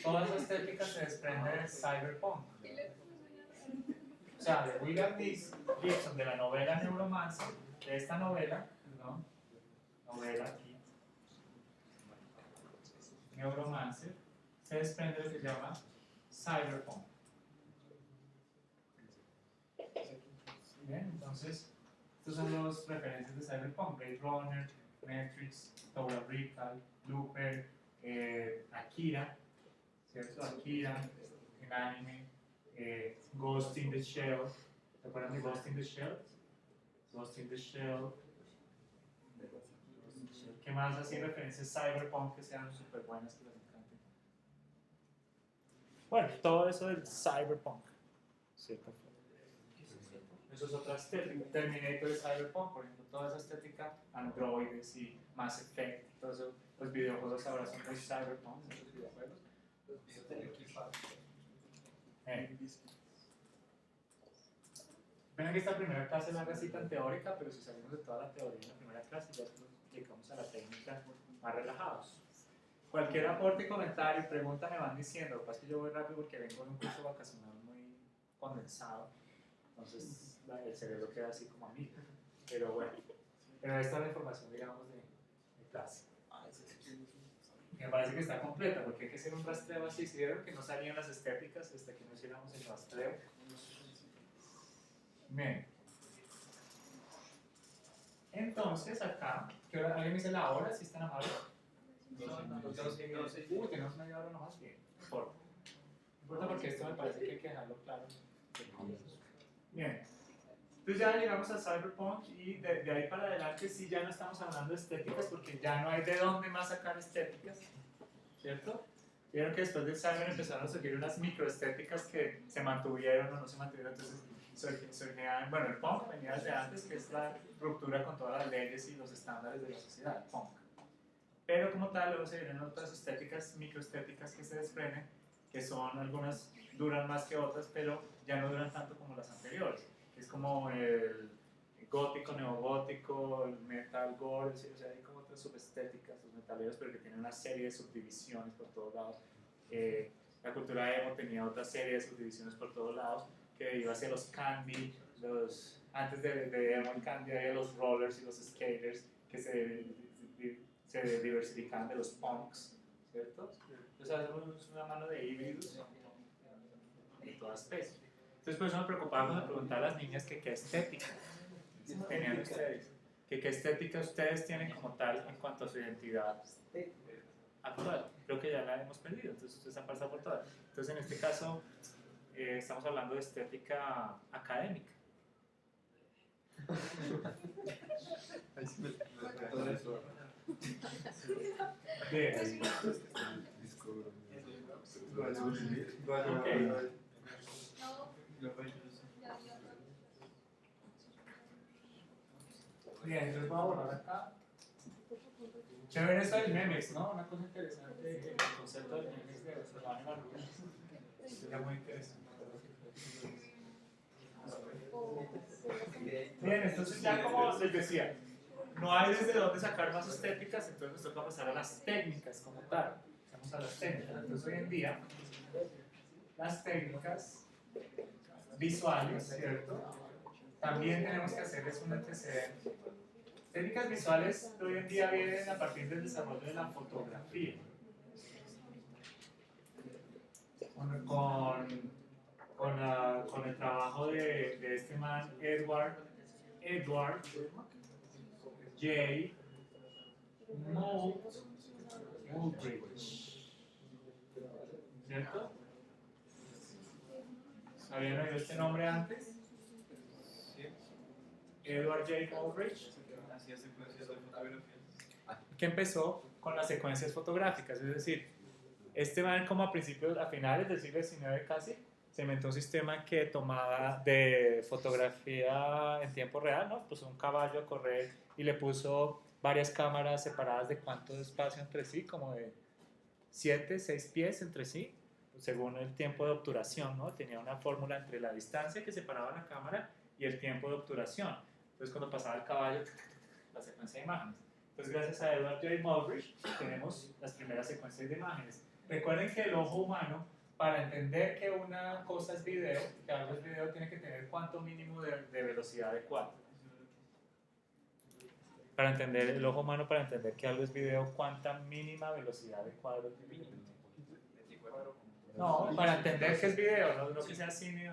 Toda esa estética se desprende del cyberpunk. O sea, de William Gibson, de la novela Neuromancer, de esta novela, perdón, novela aquí, Neuromancer, se desprende lo que se llama cyberpunk. Bien, entonces, estos son los referencias de cyberpunk: Blade Runner, Matrix, Total Recall, Looper, Akira, ¿cierto? Akira, el anime, Ghost in the Shell. ¿Se acuerdan de Ghost in the Shell? Ghost in the Shell. ¿Qué más así referencias cyberpunk que sean súper buenas, que les encanten? Bueno, todo eso del cyberpunk, ¿cierto? Eso es otra estética. Terminator de cyberpunk, por ejemplo, toda esa estética, androides y Mass Effect, todo eso, los videojuegos ahora son muy cyberpunk, muchos videojuegos. Ven que esta primera clase es larga así tan teórica, pero si salimos de toda la teoría en la primera clase, ya nos dedicamos a la técnica más relajados. Cualquier aporte, comentario, pregunta me van diciendo. Lo que pasa es que yo voy rápido porque vengo de un curso vacacional muy condensado, entonces el cerebro queda así como a mí. Pero bueno, pero esta es la información, digamos, de clase. Me parece que está completa, porque hay que hacer un rastreo así. Si vieron que no salían las estéticas hasta que no hiciéramos el rastreo. Bien. Entonces acá, ¿alguien me dice la hora? Si están amables. Tenemos media hora nomás, bien. No importa porque esto me parece que hay que dejarlo claro. Bien. Entonces ya llegamos a Cyberpunk y de ahí para adelante sí ya no estamos hablando de estéticas porque ya no hay de dónde más sacar estéticas, ¿cierto? Vieron que después del Cyber empezaron a surgir unas microestéticas que se mantuvieron o no se mantuvieron, entonces surgían, bueno, el punk venía desde antes, que es la ruptura con todas las leyes y los estándares de la sociedad, el punk. Pero como tal, luego se vienen otras estéticas, microestéticas que se desprenden, que son algunas duran más que otras, pero ya no duran tanto como las anteriores. Es como el gótico, neogótico, el metal gore, o sea, hay como otras subestéticas, los metaleros, pero que tienen una serie de subdivisiones por todos lados. La cultura emo tenía otra serie de subdivisiones por todos lados, que iba hacia los candy, antes de emo y candy había los rollers y los skaters, que se diversificaban de los punks, ¿cierto? Entonces hacemos una mano de híbridos de toda especie. Entonces por eso nos preocupábamos de preguntar a las niñas que qué estética tenían ustedes, que qué estética ustedes tienen como tal en cuanto a su identidad actual. Creo que ya la hemos perdido, entonces ustedes han pasado por todas. Entonces en este caso estamos hablando de estética académica. Bien. Okay. Bien, entonces voy a borrar acá. Chévere eso del memes, ¿no? Una cosa interesante, el concepto del memes de Giovanni Marrulla. Sería muy interesante. Bien, entonces ya como les decía, no hay desde dónde sacar más estéticas, entonces nos toca pasar a las técnicas como tal. Vamos a las técnicas. Entonces hoy en día, las técnicas visuales, ¿cierto? También tenemos que hacerles un antecedente. Técnicas visuales de hoy en día vienen a partir del desarrollo de la fotografía. Con el trabajo de este man Edward J. Muybridge. ¿Cierto? ¿Habían oído este nombre antes? Edward J. Muybridge. Hacía secuencias de fotografía. Que empezó con las secuencias fotográficas, es decir, este man como a finales del siglo XIX casi, se inventó un sistema que tomaba de fotografía en tiempo real, ¿no? Puso un caballo a correr y le puso varias cámaras separadas de cuánto espacio entre sí, como de 7, 6 pies entre sí, según el tiempo de obturación, ¿no? Tenía una fórmula entre la distancia que separaba la cámara y el tiempo de obturación. Entonces cuando pasaba el caballo, la secuencia de imágenes. Entonces gracias a Edward J. Muybridge tenemos las primeras secuencias de imágenes. Recuerden que el ojo humano, para entender que una cosa es video, que algo es video, tiene que tener cuánto mínimo de velocidad de cuadro. Para entender el ojo humano, para entender que algo es video, ¿cuánta mínima velocidad de cuadro tiene? No, para entender que es video, no que sea cine.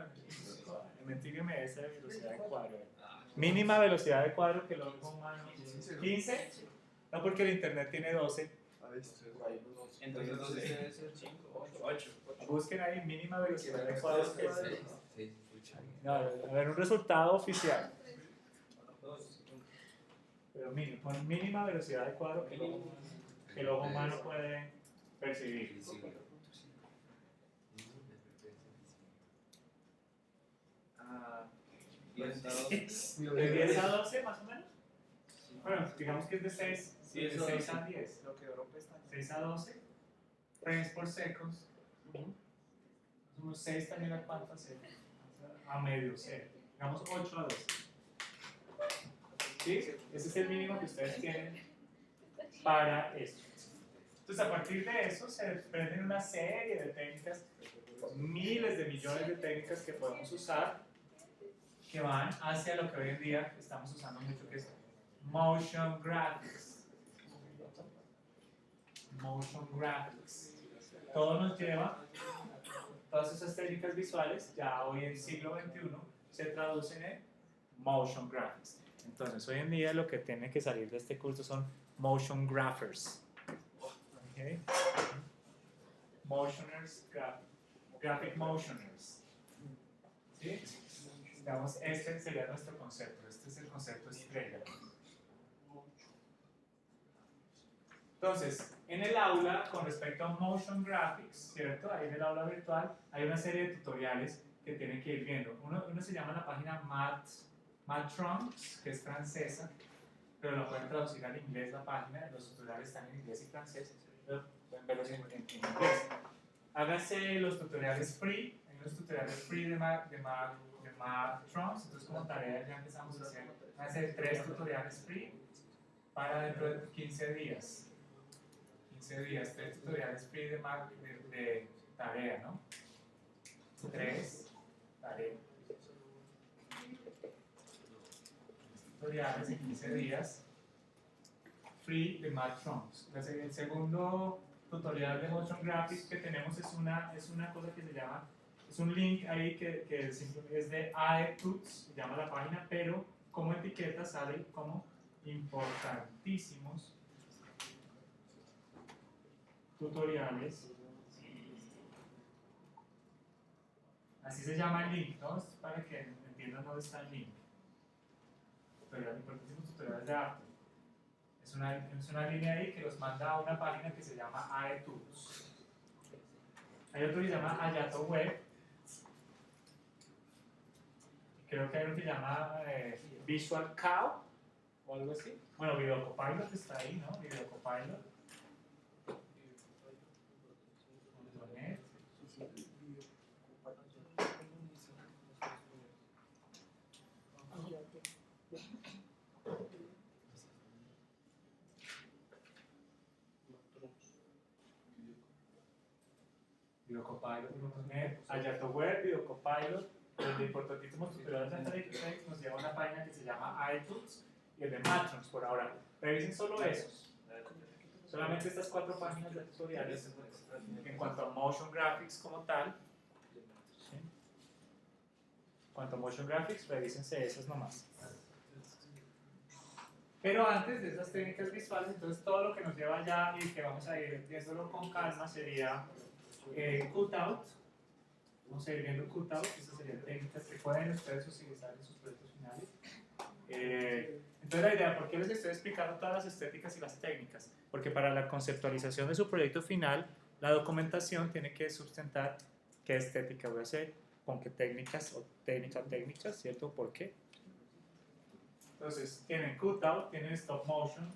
Mentirme esa velocidad de cuadro. Mínima velocidad de cuadro que el ojo humano. ¿15? No, porque el internet tiene 12. Entonces 12 debe ser 5, 8. Busquen ahí mínima velocidad de cuadro que es. No, a ver, un resultado oficial. Pero mínimo, con mínima velocidad de cuadro que el ojo humano puede percibir. ¿De 10 a 12 más o menos? Bueno, digamos que es de 6 a 10. Lo que Europa está 6 a 12 frames por seconds. Unos 6 también a cuánto hacer. A medio cero. Digamos 8 a 12. ¿Sí? Ese es el mínimo que ustedes tienen para esto. Entonces, a partir de eso se desprenden una serie de técnicas, miles de millones de técnicas que podemos usar, que van hacia lo que hoy en día estamos usando mucho, que es motion graphics. Motion graphics. Todo nos lleva, todas esas técnicas visuales, ya hoy en siglo XXI, se traducen en motion graphics. Entonces, hoy en día lo que tiene que salir de este curso son motion graphers. ¿Okay? Motioners, graphic motioners. ¿Sí? Digamos, este sería nuestro concepto, este es el concepto estrella. Entonces, en el aula, con respecto a motion graphics, ¿cierto? Ahí en el aula virtual hay una serie de tutoriales que tienen que ir viendo. Uno se llama la página Matrons, que es francesa, pero lo pueden traducir al inglés la página, los tutoriales están en inglés y francés, pero pueden verlos en inglés. Háganse los tutoriales free, hay unos tutoriales free de Matrons, entonces como tarea ya empezamos a hacer 3 tutoriales free para dentro de 15 días. 15 días, 3 tutoriales free de tarea, ¿no? 3 tareas. Tutoriales en 15 días free de Matrons. El segundo tutorial de Motion Graphics que tenemos es una cosa que se llama, es un link ahí que simplemente es de AETUTS, se llama la página, pero como etiqueta sale como importantísimos tutoriales. Así se llama el link, ¿no? Es para que entiendan dónde está el link. Importantísimos tutoriales de arte. Es una línea ahí que los manda a una página que se llama AETools. Hay otro que se llama Ayato Web. Creo que hay uno que se llama Visual Cow o algo así. Bueno, Videocopilot está ahí, ¿no? Videocopilot.net. Videocopilot.net, Ayato Web, Videocopilot, el de importantísimos tutoriales de After Effects nos lleva a una página que se llama iTunes y el de Matrons por ahora. Revisen solo esos. Solamente estas 4 páginas de tutoriales en cuanto a motion graphics como tal. ¿Sí? En cuanto a motion graphics, revísense esas nomás. Pero antes de esas técnicas visuales, entonces todo lo que nos lleva allá y que vamos a ir viéndolo con calma sería cutout. Vamos a ir viendo cutout, esas serían técnicas que pueden ustedes utilizar en sus proyectos finales. Entonces la idea, ¿por qué les estoy explicando todas las estéticas y las técnicas? Porque para la conceptualización de su proyecto final, la documentación tiene que sustentar qué estética voy a hacer, con qué técnicas o técnicas, ¿cierto? ¿Por qué? Entonces, tienen cutout, tienen stop motion,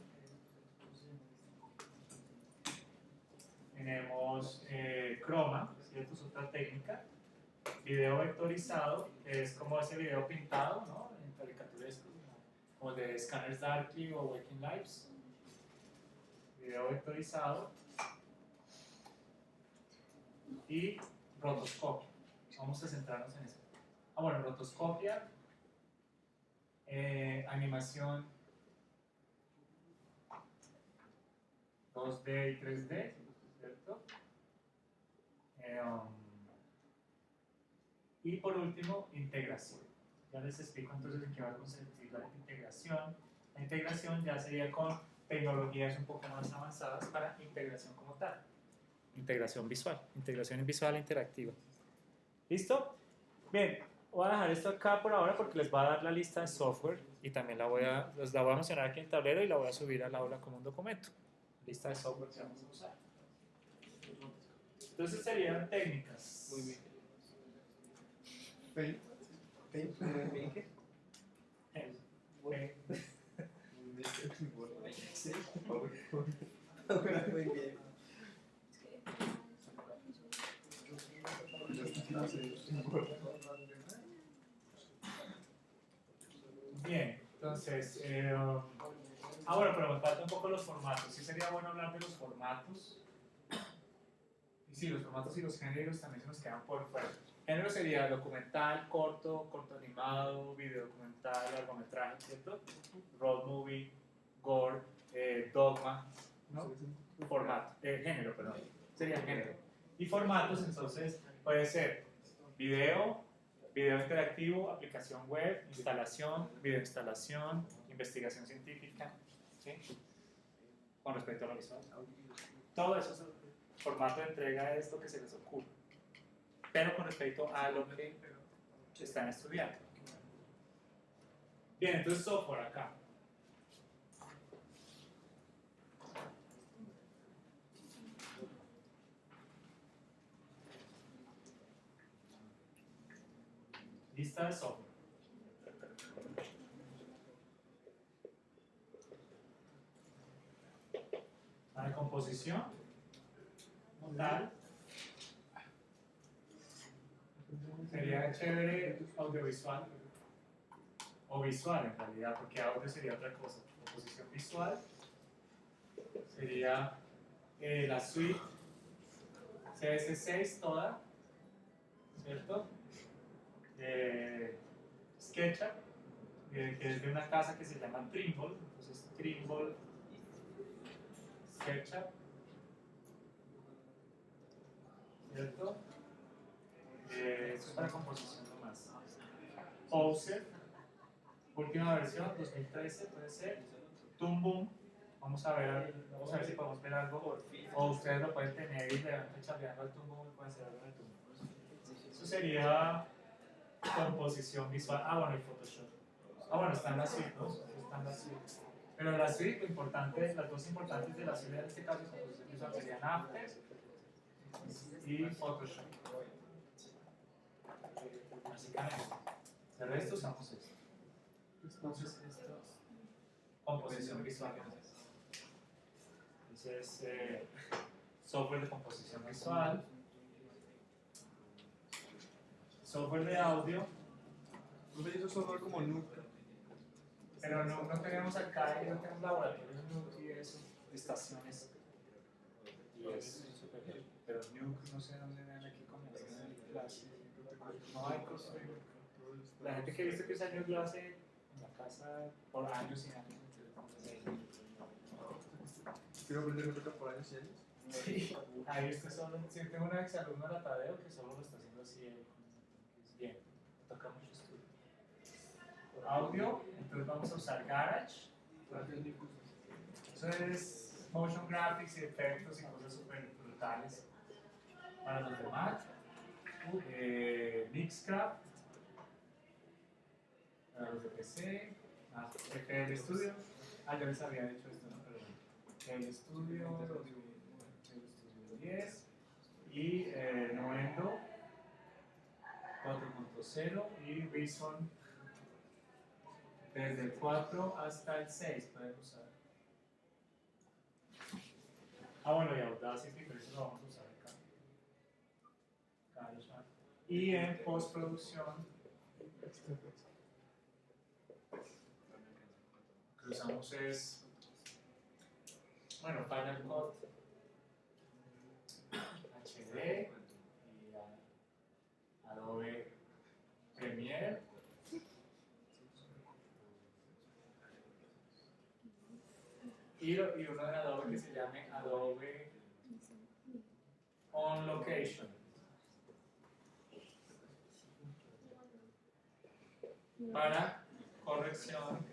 tenemos chroma, ¿cierto? Es otra técnica. Video vectorizado, que es como ese video pintado, ¿no? En caricaturesco, como de Scanners Darkly o Waking Lives. Video vectorizado. Y rotoscopia. Vamos a centrarnos en eso. Bueno, rotoscopia, animación 2D y 3D, ¿cierto? Y por último, integración. Ya les explico entonces en qué va a consistir la integración. La integración ya sería con tecnologías un poco más avanzadas para integración como tal. Integración visual interactiva. ¿Listo? Bien, voy a dejar esto acá por ahora porque les va a dar la lista de software y también la voy a mencionar aquí en el tablero y la voy a subir al aula como un documento. Lista de software que vamos a usar. Entonces serían técnicas. Muy bien. ¿Qué? Muy bien. Bien, entonces, bueno, pero me faltan un poco los formatos. Sí sería bueno hablar de los formatos. Y sí, los formatos y los géneros también se nos quedan por fuera. Género sería documental, corto animado, video documental, largometraje, ¿cierto? Road movie, gore, dogma, ¿no? formato, género, perdón, sería género. Y formatos, entonces, puede ser video, video interactivo, aplicación web, instalación, video instalación, investigación científica, ¿sí? Con respecto a lo visual. Todo eso es el formato de entrega, es lo que se les ocurre, pero con respecto a lo que están estudiando. Bien, entonces software acá. Lista de software. La composición tal sería chévere audiovisual o visual en realidad, porque audio sería otra cosa. Composición visual sería la suite CS6 toda, ¿cierto? SketchUp, que es de una casa que se llama Trimble, entonces Trimble SketchUp, ¿cierto? Esto es para composición nomás. Poser, última versión, 2013 puede ser. Toon Boom, vamos a ver si podemos ver algo, o ustedes lo pueden tener y le van chapeando al Toon Boom y pueden hacer algo en el Toon Boom. Eso sería composición visual. Ah, bueno, y Photoshop. Ah, bueno, está en la suite, ¿no? Está en la suite. Pero en la suite, lo importante, las dos importantes de la suite en este caso, composición visual serían After y Photoshop. Básicamente. De resto usamos esto. Entonces, esto es composición visual. Entonces, software de composición visual, software de audio. ¿No me hizo software como Nuke? Pero no tenemos acá, no tenemos laboratorios Nuke y eso, estaciones. Y es súper bien. Pero Nuke, no sé dónde ven aquí como una clase. No hay curso de Nuke. La gente que he visto que usa Nuke lo hace en la casa por años y años. Quiero aprender Nuke por años y años. Sí, ahí usted solo. Sí, tengo una exalumna, la Tadeo, que solo lo está haciendo así. Es bien, me toca mucho estudio. Audio, entonces vamos a usar Garage. Eso es motion graphics y efectos y cosas súper brutales para los demás. Mixcraft para los de PC. FL Studio. Ah, yo les había dicho esto, ¿no? Perdón. FL Studio, FL Studio 10 y Nuendo 4.0 y Reason desde el 4 hasta el 6 pueden usar. Ah, bueno, y Audacity, pero eso lo vamos a usar acá. Y en postproducción, lo que usamos es, bueno, Final Cut HD y Adobe Premiere. Y uno de Adobe que se llame Adobe On Location. Para corrección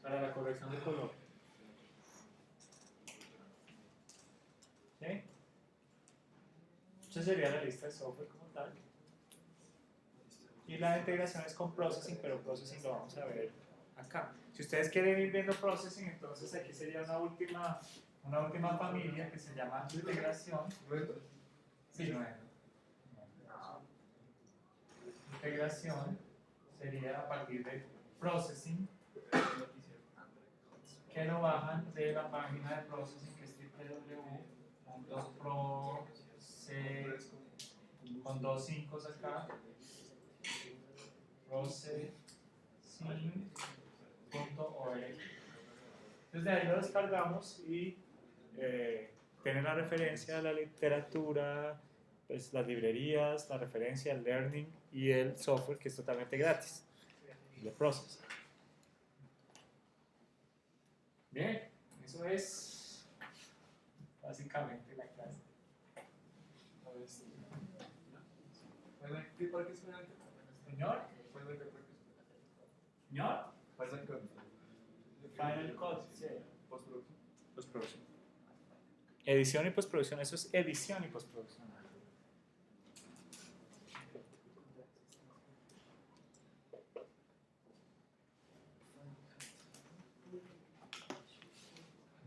para la corrección de color. ¿Sí? Esa sería la lista de software como tal. Y la integración es con Processing, pero Processing lo vamos a ver acá. Si ustedes quieren ir viendo Processing, entonces aquí sería una última familia que se llama integración. Sí, no es. Integración sería a partir de Processing, que lo bajan de la página de Processing, que es www.process con 2 5 acá, processing.org. Desde ahí lo descargamos y tiene la referencia a la literatura, pues, las librerías, la referencia al learning y el software que es totalmente gratis, de Process. Bien, eso es básicamente la clase. A ver si. Bueno, ¿qué para qué suena? Señor, Final Cut. señor. Final Cut. Final Cut, sí. Postproducción. Postproducción. Edición y postproducción, eso es edición y postproducción.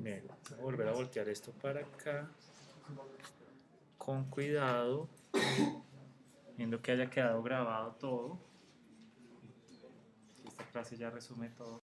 Bien, voy a volver a voltear esto para acá. Con cuidado, viendo que haya quedado grabado todo. Esta clase ya resume todo.